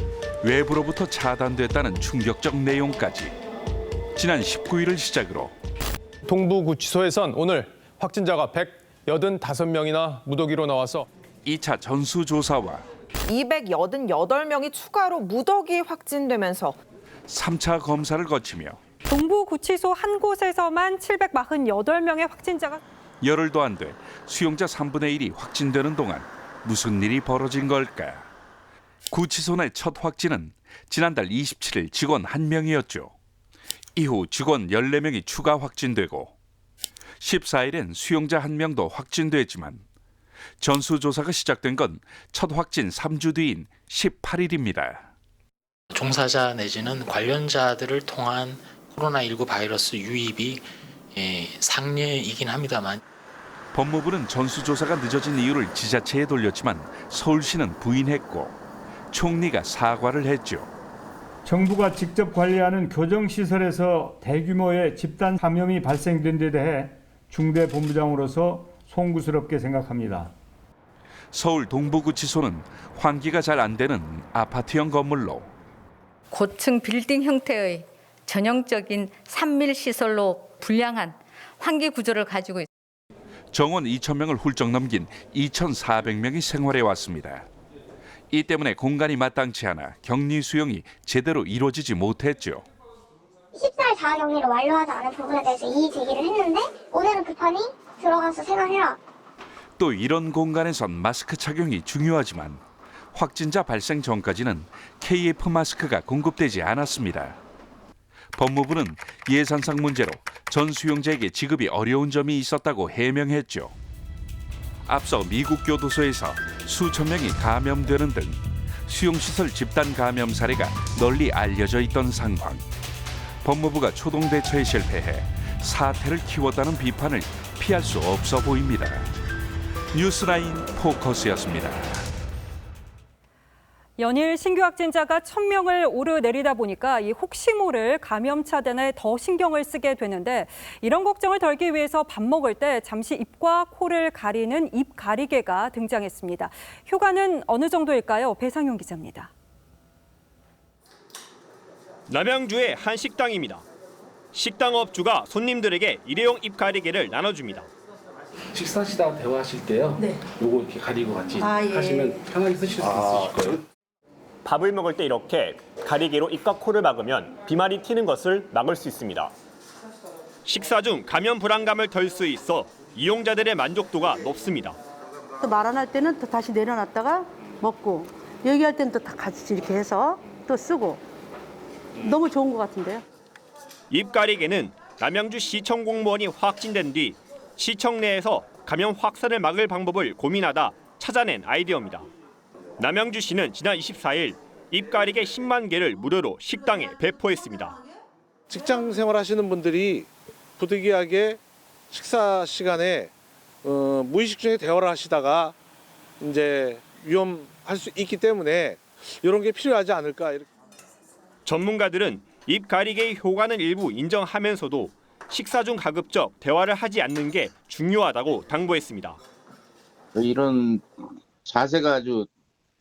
외부로부터 차단됐다는 충격적 내용까지. 지난 19일을 시작으로 동부구치소에선 오늘 확진자가 185명이나 무더기로 나와서 2차 전수조사와 288명이 추가로 무더기 확진되면서 3차 검사를 거치며 동부구치소 한 곳에서만 748명의 확진자가 열흘도 안 돼 수용자 3분의 1이 확진되는 동안 무슨 일이 벌어진 걸까? 구치소 내 첫 확진은 지난달 27일 직원 1명이었죠. 이후 직원 14명이 추가 확진되고 14일엔 수용자 1명도 확진됐지만 전수조사가 시작된 건 첫 확진 3주 뒤인 18일입니다. 종사자 내지는 관련자들을 통한 코로나19 바이러스 유입이 상례이긴 합니다만 법무부는 전수조사가 늦어진 이유를 지자체에 돌렸지만 서울시는 부인했고 총리가 사과를 했죠. 정부가 직접 관리하는 교정시설에서 대규모의 집단 감염이 발생된 데 대해 중대본부장으로서 송구스럽게 생각합니다. 서울 동부구치소는 환기가 잘 안 되는 아파트형 건물로 고층 빌딩 형태의 전형적인 산밀 시설로 불량한 환기 구조를 가지고 있습니다. 정원 2,000명을 훌쩍 넘긴 2,400명이 생활해 왔습니다. 이 때문에 공간이 마땅치 않아 격리 수용이 제대로 이루어지지 못했죠. 14일 자가격리를 완료하지 않은 부분에 대해서 이의 제기를 했는데 오늘은 급하니 들어가서 생활해라. 또 이런 공간에선 마스크 착용이 중요하지만 확진자 발생 전까지는 KF 마스크가 공급되지 않았습니다. 법무부는 예산상 문제로 전 수용자에게 지급이 어려운 점이 있었다고 해명했죠. 앞서 미국 교도소에서 수천 명이 감염되는 등 수용시설 집단 감염 사례가 널리 알려져 있던 상황. 법무부가 초동 대처에 실패해 사태를 키웠다는 비판을 피할 수 없어 보입니다. 뉴스라인 포커스였습니다. 연일 신규 확진자가 1,000명을 오르내리다 보니까 이 혹시 모를 감염 차단에 더 신경을 쓰게 되는데 이런 걱정을 덜기 위해서 밥 먹을 때 잠시 입과 코를 가리는 입 가리개가 등장했습니다. 효과는 어느 정도일까요? 배상용 기자입니다. 남양주의 한 식당입니다. 식당 업주가 손님들에게 일회용 입 가리개를 나눠줍니다. 식사하시다가 대화하실 때요. 네. 요거 이렇게 가리고 같이 하시면 편하게 쓰실 수 있으실 거예요. 밥을 먹을 때 이렇게 가리개로 입과 코를 막으면 비말이 튀는 것을 막을 수 있습니다. 식사 중 감염 불안감을 덜 수 있어 이용자들의 만족도가 높습니다. 또 말 안 할 때는 또 다시 내려놨다가 먹고 얘기할 때는 또 다 같이 이렇게 해서 또 쓰고 너무 좋은 것 같은데요. 입 가리개는 남양주 시청 공무원이 확진된 뒤 시청 내에서 감염 확산을 막을 방법을 고민하다 찾아낸 아이디어입니다. 남양주시는 지난 24일 입 가리개 10만 개를 무료로 식당에 배포했습니다. 직장 생활하시는 분들이 부득이하게 식사 시간에 무의식 중에 대화를 하시다가 이제 위험할 수 있기 때문에 이런 게 필요하지 않을까. 전문가들은 입 가리개의 효과는 일부 인정하면서도 식사 중 가급적 대화를 하지 않는 게 중요하다고 당부했습니다. 이런 자세가 아주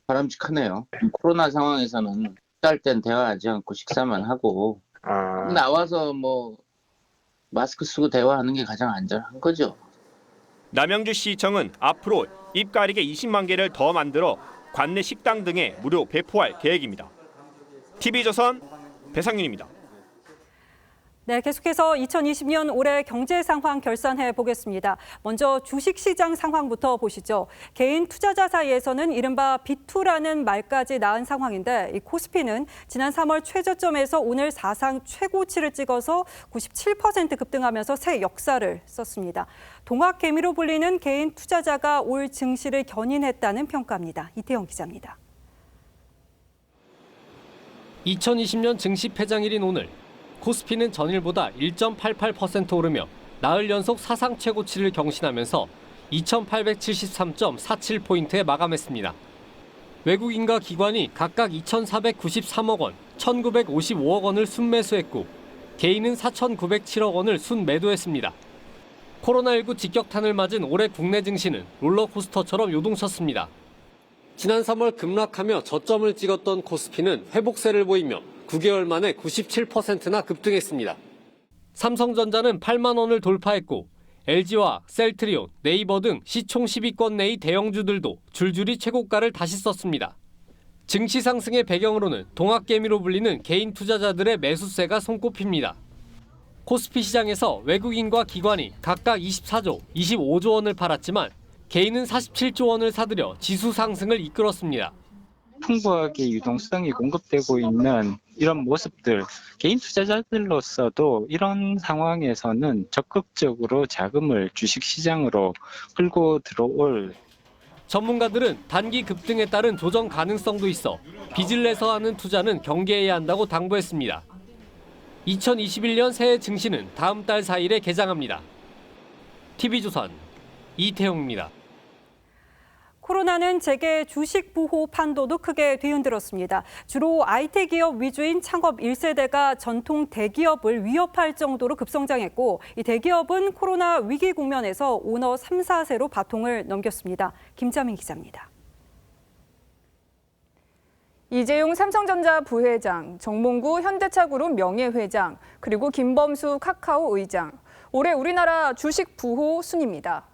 바람직하네요. 코로나 상황에서는 식사할 땐 대화하지 않고 식사만 하고 나와서 뭐 마스크 쓰고 대화하는 게 가장 안전한 거죠. 남양주시청은 앞으로 입 가리개 20만 개를 더 만들어 관내 식당 등에 무료 배포할 계획입니다. TV조선 배상윤입니다. 네, 계속해서 2020년 올해 경제 상황 결산해 보겠습니다. 먼저 주식시장 상황부터 보시죠. 개인 투자자 사이에서는 이른바 비투라는 말까지 나은 상황인데 이 코스피는 지난 3월 최저점에서 오늘 사상 최고치를 찍어서 97% 급등하면서 새 역사를 썼습니다. 동학개미로 불리는 개인 투자자가 올 증시를 견인했다는 평가입니다. 이태영 기자입니다. 2020년 증시 폐장일인 오늘 코스피는 전일보다 1.88% 오르며 나흘 연속 사상 최고치를 경신하면서 2,873.47포인트에 마감했습니다. 외국인과 기관이 각각 2,493억 원, 1,955억 원을 순매수했고 개인은 4,907억 원을 순매도했습니다. 코로나19 직격탄을 맞은 올해 국내 증시는 롤러코스터처럼 요동쳤습니다. 지난 3월 급락하며 저점을 찍었던 코스피는 회복세를 보이며 9개월 만에 97%나 급등했습니다. 삼성전자는 8만 원을 돌파했고 LG와 셀트리온, 네이버 등 시총 10위권 내의 대형주들도 줄줄이 최고가를 다시 썼습니다. 증시 상승의 배경으로는 동학개미로 불리는 개인 투자자들의 매수세가 손꼽힙니다. 코스피 시장에서 외국인과 기관이 각각 24조, 25조 원을 팔았지만 개인은 47조 원을 사들여 지수 상승을 이끌었습니다. 풍부하게 유동성이 공급되고 있는 이런 모습들, 개인 투자자들로서도 이런 상황에서는 적극적으로 자금을 주식시장으로 끌고 들어올. 전문가들은 단기 급등에 따른 조정 가능성도 있어 빚을 내서 하는 투자는 경계해야 한다고 당부했습니다. 2021년 새해 증시는 다음 달 4일에 개장합니다. TV조선 이태용입니다. 코로나는 재계 주식 보호 판도도 크게 뒤흔들었습니다. 주로 IT 기업 위주인 창업 1세대가 전통 대기업을 위협할 정도로 급성장했고 이 대기업은 코로나 위기 국면에서 오너 3, 4세로 바통을 넘겼습니다. 김자민 기자입니다. 이재용 삼성전자 부회장, 정몽구 현대차그룹 명예회장, 그리고 김범수 카카오 의장. 올해 우리나라 주식 부호 순입니다.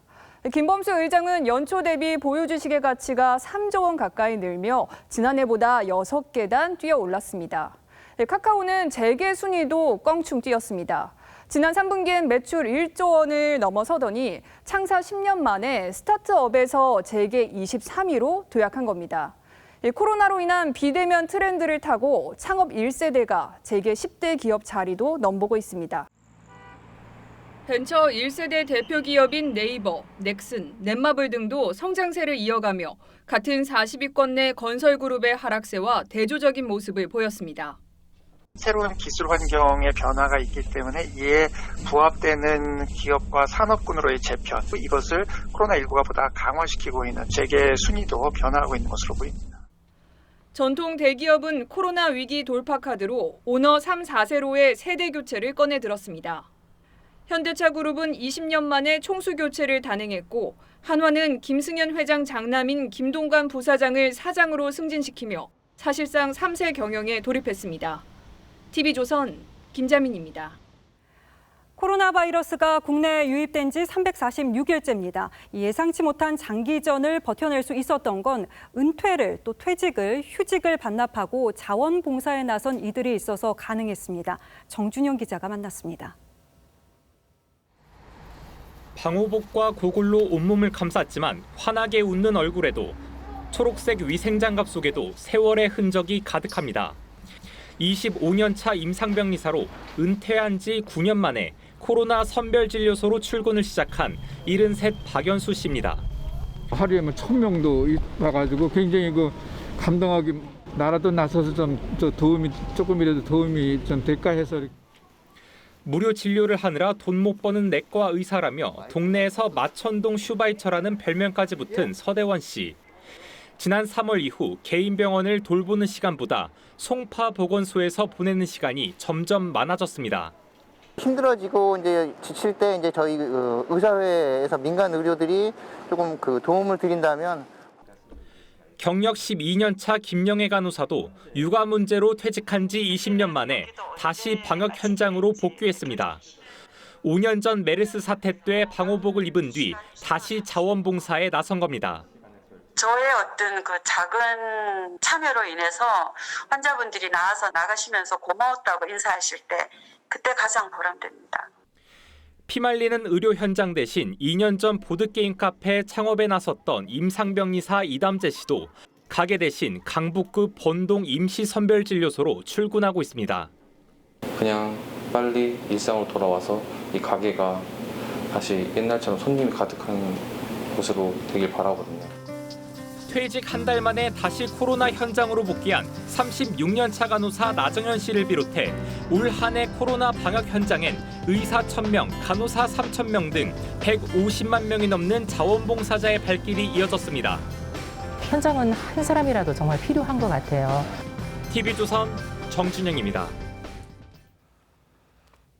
김범수 의장은 연초 대비 보유 주식의 가치가 3조 원 가까이 늘며 지난해보다 6계단 뛰어 올랐습니다. 카카오는 재계 순위도 껑충 뛰었습니다. 지난 3분기엔 매출 1조 원을 넘어서더니 창사 10년 만에 스타트업에서 재계 23위로 도약한 겁니다. 코로나로 인한 비대면 트렌드를 타고 창업 1세대가 재계 10대 기업 자리도 넘보고 있습니다. 벤처 1세대 대표 기업인 네이버, 넥슨, 넷마블 등도 성장세를 이어가며 같은 40위권 내 건설그룹의 하락세와 대조적인 모습을 보였습니다. 새로운 기술 환경의 변화가 있기 때문에 이에 부합되는 기업과 산업군으로의 재편, 이것을 코로나19가 보다 강화시키고 있는 재계 순위도 변화하고 있는 것으로 보입니다. 전통 대기업은 코로나 위기 돌파 카드로 오너 3, 4세로의 세대 교체를 꺼내 들었습니다. 현대차그룹은 20년 만에 총수 교체를 단행했고 한화는 김승현 회장 장남인 김동관 부사장을 사장으로 승진시키며 사실상 3세 경영에 돌입했습니다. TV조선 김자민입니다. 코로나 바이러스가 국내에 유입된 지 346일째입니다. 예상치 못한 장기전을 버텨낼 수 있었던 건 은퇴를 또 퇴직을, 휴직을 반납하고 자원봉사에 나선 이들이 있어서 가능했습니다. 정준영 기자가 만났습니다. 방호복과 고글로 온몸을 감쌌지만 환하게 웃는 얼굴에도 초록색 위생장갑 속에도 세월의 흔적이 가득합니다. 25년 차 임상병리사로 은퇴한 지 9년 만에 코로나 선별진료소로 출근을 시작한 73 박연수 씨입니다. 하루에 1,000명도 와가지고 굉장히 감당하기 나라도 나서서 좀 도움이 조금이라도 도움이 좀 될까 해서. 무료 진료를 하느라 돈 못 버는 내과 의사라며 동네에서 마천동 슈바이처라는 별명까지 붙은 서대원 씨. 지난 3월 이후 개인 병원을 돌보는 시간보다 송파 보건소에서 보내는 시간이 점점 많아졌습니다. 힘들어지고 이제 지칠 때 이제 저희 의사회에서 민간 의료들이 조금 도움을 드린다면. 경력 12년 차 김영애 간호사도 육아 문제로 퇴직한 지 20년 만에 다시 방역 현장으로 복귀했습니다. 5년 전 메르스 사태 때 방호복을 입은 뒤 다시 자원봉사에 나선 겁니다. 저의 어떤 그 작은 참여로 인해서 환자분들이 나가시면서 고마웠다고 인사하실 때 그때 가장 보람됩니다. 피말리는 의료 현장 대신 2년 전 보드게임 카페 창업에 나섰던 임상병리사 이담재 씨도 가게 대신 강북구 본동 임시선별진료소로 출근하고 있습니다. 그냥 빨리 일상으로 돌아와서 이 가게가 다시 옛날처럼 손님이 가득한 곳으로 되길 바라거든요. 퇴직 한 달 만에 다시 코로나 현장으로 복귀한 36년 차 간호사 나정현 씨를 비롯해 올 한 해 코로나 방역 현장엔 의사 1,000명, 간호사 3,000명 등 150만 명이 넘는 자원봉사자의 발길이 이어졌습니다. 현장은 한 사람이라도 정말 필요한 것 같아요. TV조선 정준영입니다.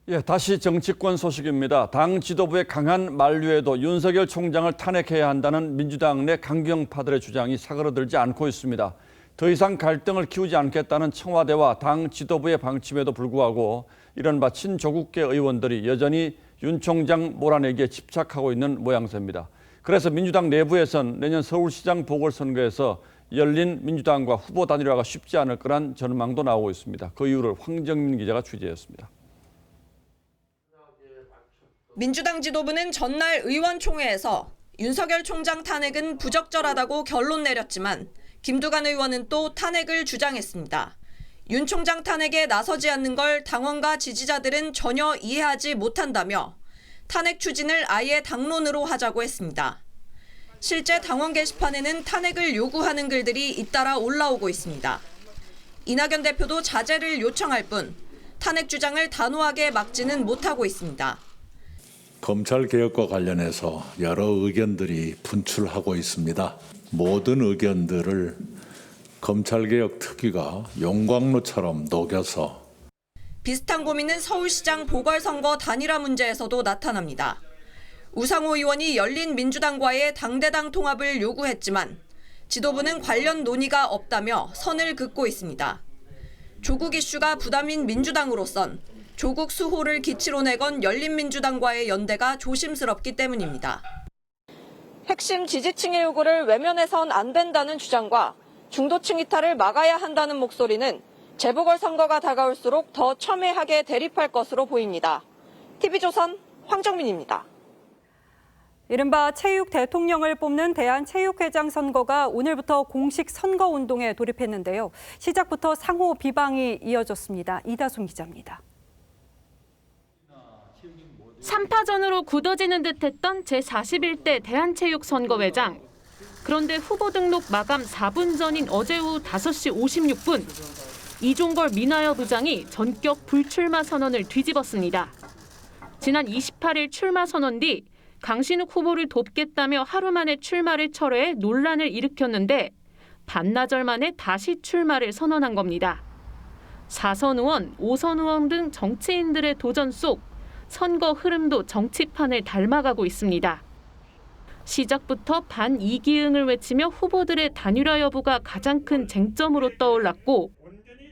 예, 다시 정치권 소식입니다. 당 지도부의 강한 만류에도 윤석열 총장을 탄핵해야 한다는 민주당 내 강경파들의 주장이 사그러들지 않고 있습니다. 더 이상 갈등을 키우지 않겠다는 청와대와 당 지도부의 방침에도 불구하고 이른바 친조국계 의원들이 여전히 윤 총장 몰아내기에 집착하고 있는 모양새입니다. 그래서 민주당 내부에선 내년 서울시장 보궐선거에서 열린 민주당과 후보 단일화가 쉽지 않을 거란 전망도 나오고 있습니다. 그 이유를 황정민 기자가 취재했습니다. 민주당 지도부는 전날 의원총회에서 윤석열 총장 탄핵은 부적절하다고 결론 내렸지만 김두관 의원은 또 탄핵을 주장했습니다. 윤 총장 탄핵에 나서지 않는 걸 당원과 지지자들은 전혀 이해하지 못한다며 탄핵 추진을 아예 당론으로 하자고 했습니다. 실제 당원 게시판에는 탄핵을 요구하는 글들이 잇따라 올라오고 있습니다. 이낙연 대표도 자제를 요청할 뿐 탄핵 주장을 단호하게 막지는 못하고 있습니다. 검찰개혁과 관련해서 여러 의견들이 분출하고 있습니다. 모든 의견들을 검찰개혁 특위가 용광로처럼 녹여서 비슷한 고민은 서울시장 보궐선거 단일화 문제에서도 나타납니다. 우상호 의원이 열린 민주당과의 당대당 통합을 요구했지만 지도부는 관련 논의가 없다며 선을 긋고 있습니다. 조국 이슈가 부담인 민주당으로선 조국 수호를 기치로 내건 열린민주당과의 연대가 조심스럽기 때문입니다. 핵심 지지층의 요구를 외면해선 안 된다는 주장과 중도층 이탈을 막아야 한다는 목소리는 재보궐선거가 다가올수록 더 첨예하게 대립할 것으로 보입니다. TV조선 황정민입니다. 이른바 체육 대통령을 뽑는 대한체육회장 선거가 오늘부터 공식 선거운동에 돌입했는데요. 시작부터 상호 비방이 이어졌습니다. 이다솜 기자입니다. 3파전으로 굳어지는 듯했던 제41대 대한체육선거회장. 그런데 후보 등록 마감 4분 전인 어제 오후 5시 56분 이종걸 민화협 의장이 전격 불출마 선언을 뒤집었습니다. 지난 28일 출마 선언 뒤 강신욱 후보를 돕겠다며 하루 만에 출마를 철회해 논란을 일으켰는데 반나절 만에 다시 출마를 선언한 겁니다. 4선 의원, 5선 의원 등 정치인들의 도전 속 선거 흐름도 정치판을 닮아가고 있습니다. 시작부터 반이기응을 외치며 후보들의 단일화 여부가 가장 큰 쟁점으로 떠올랐고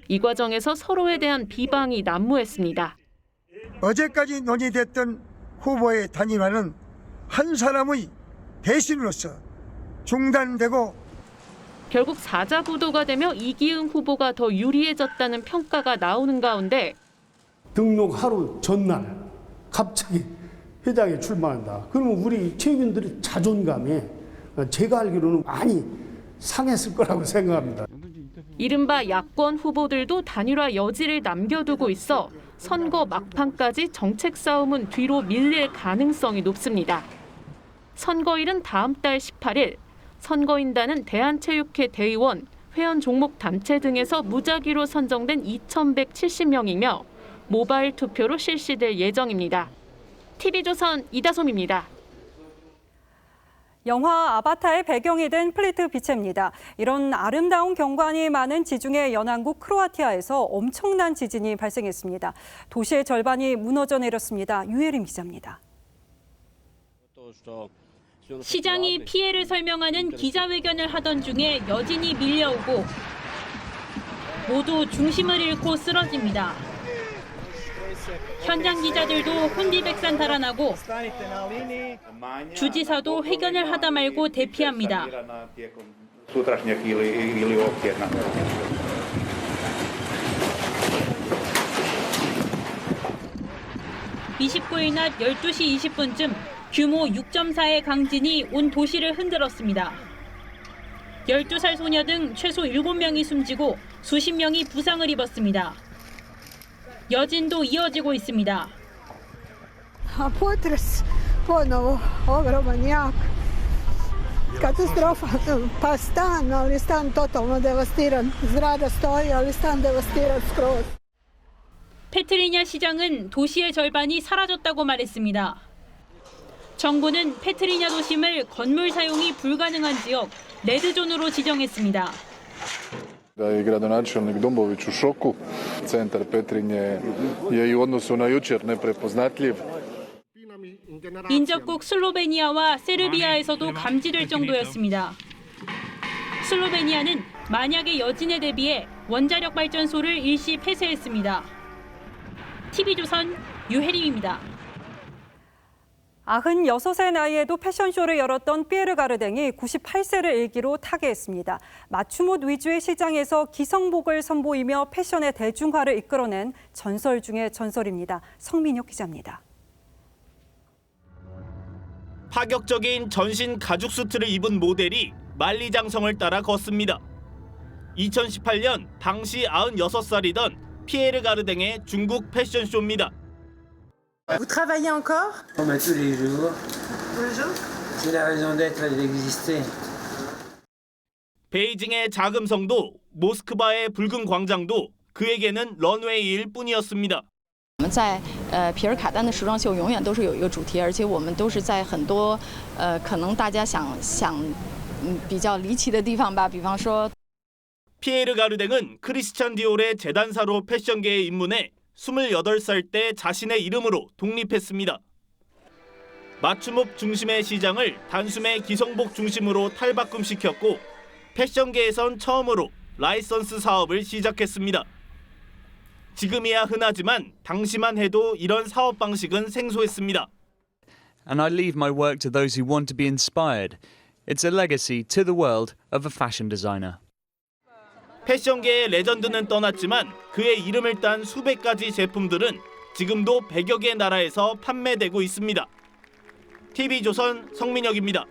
이 과정에서 서로에 대한 비방이 난무했습니다. 어제까지 논의됐던 후보의 단일화는 한 사람의 배신으로서 중단되고 결국 사자구도가 되며 이기응 후보가 더 유리해졌다는 평가가 나오는 가운데 등록 하루 전날 갑자기 회장에 출마한다. 그러면 우리 체육인들의 자존감이 제가 알기로는 많이 상했을 거라고 생각합니다. 이른바 야권 후보들도 단일화 여지를 남겨두고 있어 선거 막판까지 정책 싸움은 뒤로 밀릴 가능성이 높습니다. 선거일은 다음 달 18일, 선거인단은 대한체육회 대의원, 회원 종목 단체 등에서 무작위로 선정된 2,170명이며 모바일 투표로 실시될 예정입니다. TV조선 이다솜입니다. 영화 아바타의 배경이 된 플리트 비체입니다. 이런 아름다운 경관이 많은 지중해 연안국 크로아티아에서 엄청난 지진이 발생했습니다. 도시의 절반이 무너져 내렸습니다. 유혜림 기자입니다. 시장이 피해를 설명하는 기자회견을 하던 중에 여진이 밀려오고 모두 중심을 잃고 쓰러집니다. 현장 기자들도 혼비백산 달아나고 주지사도 회견을 하다 말고 대피합니다. 29일 낮 12시 20분쯤 규모 6.4의 강진이 온 도시를 흔들었습니다. 12살 소녀 등 최소 7명이 숨지고 수십 명이 부상을 입었습니다. 여진도 이어지고 있습니다. Potres ponovo ogroman jak. Katastrofa. Pa stan, ali stan totalno devastiran. Zgrada stoji, ali stan devastiran skroz. 페트리냐 시장은 도시의 절반이 사라졌다고 말했습니다. 정부는 페트리냐 도심을 건물 사용이 불가능한 지역 레드존으로 지정했습니다. Da je gradonačelnik Dombović u šoku. Centar Petrinje je i u odnosu na jučer neprepoznatljiv. 인접국 슬로베니아와 세르비아에서도 감지될 정도였습니다. 슬로베니아는 만약의 여진에 대비해 원자력 발전소를 일시 폐쇄했습니다. TV조선 유혜림입니다. 96세 나이에도 패션쇼를 열었던 피에르 가르댕이 98세를 일기로 타계했습니다. 맞춤옷 위주의 시장에서 기성복을 선보이며 패션의 대중화를 이끌어낸 전설 중의 전설입니다. 성민혁 기자입니다. 파격적인 전신 가죽 수트를 입은 모델이 만리장성을 따라 걷습니다. 2018년 당시 96살이던 피에르 가르댕의 중국 패션쇼입니다. Vous travaillez encore? Oh, mais tous les jours. Tous les jours? C'est la raison d'être et d'exister. 베이징의 자금성도 모스크바의 붉은 광장도 그에게는 런웨이일 뿐이었습니다. 我们在皮尔卡丹的时装秀永远都是有一个主题，而且我们都是在很多可能大家想比较离奇的地方吧，比方说 피에르 가르댕은 크리스찬 디올의 재단사로 패션계에 입문해 28살 때 자신의 이름으로 독립했습니다. 맞춤옷 중심의 시장을 단숨에 기성복 중심으로 탈바꿈시켰고 패션계에선 처음으로 라이선스 사업을 시작했습니다. 지금이야 흔하지만 당시만 해도 이런 사업 방식은 생소했습니다. And I leave my work to those who want to be inspired. It's a legacy to the world of a fashion designer. 패션계의 레전드는 떠났지만 그의 이름을 딴 수백 가지 제품들은 지금도 100여 개 나라에서 판매되고 있습니다. TV조선 성민혁입니다.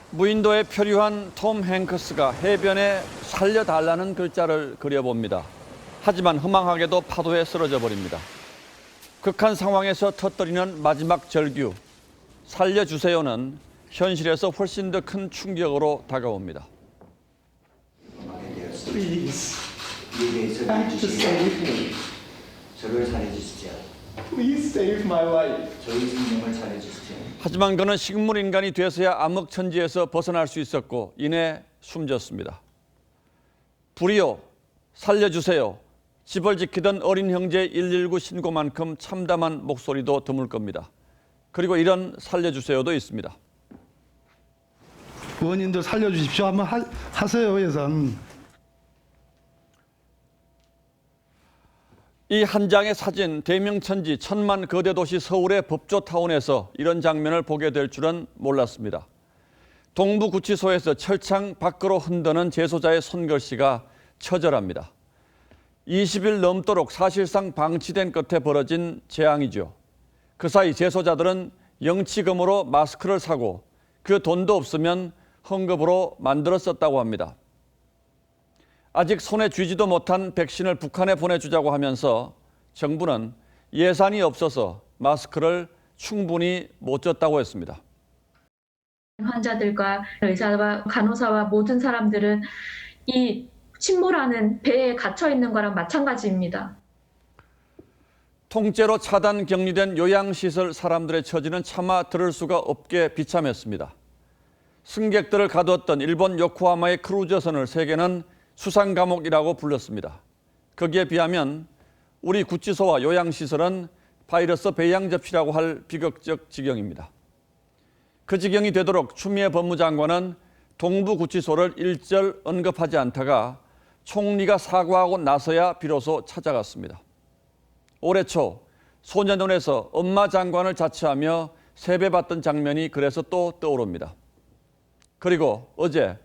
무인도에 표류한 톰 행크스가 해변에 살려달라는 글자를 그려봅니다. 하지만 허망하게도 파도에 쓰러져 버립니다. 극한 상황에서 터뜨리는 마지막 절규, 살려주세요는 현실에서 훨씬 더 큰 충격으로 다가옵니다. Please, to save me. 저를 살려주시죠. Please save my life. 저희 생명을 살려주시죠. 하지만 그는 식물 인간이 돼서야 암흑천지에서 벗어날 수 있었고 이내 숨졌습니다. 불이요, 살려주세요. 집을 지키던 어린 형제 119 신고만큼 참담한 목소리도 드물 겁니다. 그리고 이런 살려주세요도 있습니다. 의원님들 살려주십시오. 한번 하세요, 예산. 이 한 장의 사진, 대명천지 천만 거대 도시 서울의 법조타운에서 이런 장면을 보게 될 줄은 몰랐습니다. 동부구치소에서 철창 밖으로 흔드는 재소자의 손글씨가 처절합니다. 20일 넘도록 사실상 방치된 끝에 벌어진 재앙이죠. 그 사이 재소자들은 영치금으로 마스크를 사고 그 돈도 없으면 헝겊으로 만들어 썼다고 합니다. 아직 손에 쥐지도 못한 백신을 북한에 보내주자고 하면서 정부는 예산이 없어서 마스크를 충분히 못 줬다고 했습니다. 환자들과 의사와 간호사와 모든 사람들은 이 침몰하는 배에 갇혀 있는 거랑 마찬가지입니다. 통째로 차단 격리된 요양시설 사람들의 처지는 차마 들을 수가 없게 비참했습니다. 승객들을 가두었던 일본 요코하마의 크루즈선을 세계는 수상 감옥이라고 불렀습니다. 거기에 비하면 우리 구치소와 요양시설은 바이러스 배양 접시라고 할 비극적 지경입니다. 그 지경이 되도록 추미애 법무장관은 동부구치소를 일절 언급하지 않다가 총리가 사과하고 나서야 비로소 찾아갔습니다. 올해 초 소년원에서 엄마 장관을 자처하며 세배받던 장면이 그래서 또 떠오릅니다. 그리고 어제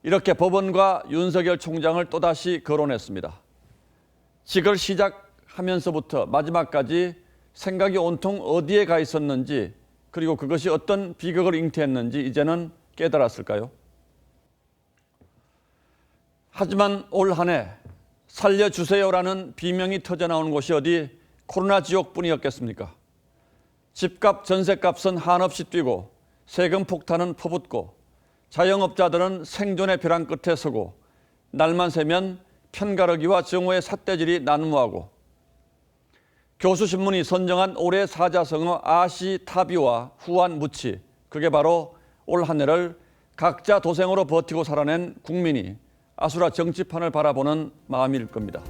이렇게 법원과 윤석열 총장을 또다시 거론했습니다. 직을 시작하면서부터 마지막까지 생각이 온통 어디에 가 있었는지 그리고 그것이 어떤 비극을 잉태했는지 이제는 깨달았을까요? 하지만 올 한 해 살려주세요라는 비명이 터져나오는 곳이 어디 코로나 지옥뿐이었겠습니까? 집값, 전셋값은 한없이 뛰고 세금 폭탄은 퍼붓고 자영업자들은 생존의 벼랑 끝에 서고 날만 새면 편가르기와 정오의 삿대질이 난무하고 교수신문이 선정한 올해 사자성어 아시타비와 후안무치, 그게 바로 올 한 해를 각자 도생으로 버티고 살아낸 국민이 아수라 정치판을 바라보는 마음일 겁니다.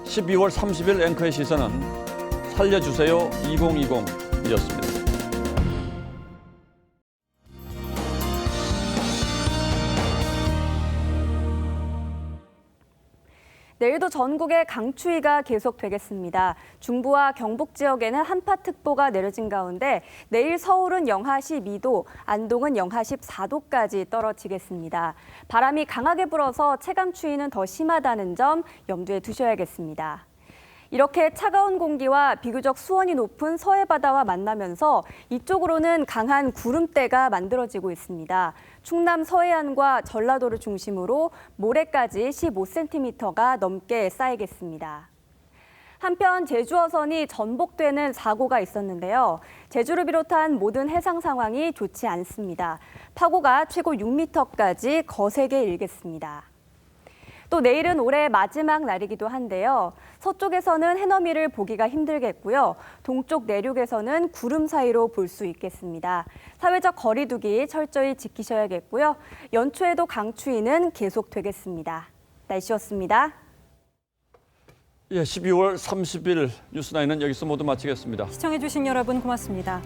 12월 30일 앵커의 시선은 살려주세요 2020이었습니다. 내일도 전국에 강추위가 계속되겠습니다. 중부와 경북 지역에는 한파특보가 내려진 가운데 내일 서울은 영하 12도, 안동은 영하 14도까지 떨어지겠습니다. 바람이 강하게 불어서 체감추위는 더 심하다는 점 염두에 두셔야겠습니다. 이렇게 차가운 공기와 비교적 수온이 높은 서해바다와 만나면서 이쪽으로는 강한 구름대가 만들어지고 있습니다. 충남 서해안과 전라도를 중심으로 모레까지 15cm가 넘게 쌓이겠습니다. 한편 제주 어선이 전복되는 사고가 있었는데요. 제주를 비롯한 모든 해상 상황이 좋지 않습니다. 파고가 최고 6m까지 거세게 일겠습니다. 또 내일은 올해 마지막 날이기도 한데요. 서쪽에서는 해넘이를 보기가 힘들겠고요. 동쪽 내륙에서는 구름 사이로 볼 수 있겠습니다. 사회적 거리 두기 철저히 지키셔야겠고요. 연초에도 강추위는 계속되겠습니다. 날씨였습니다. 12월 30일 뉴스나인은 여기서 모두 마치겠습니다. 시청해주신 여러분 고맙습니다.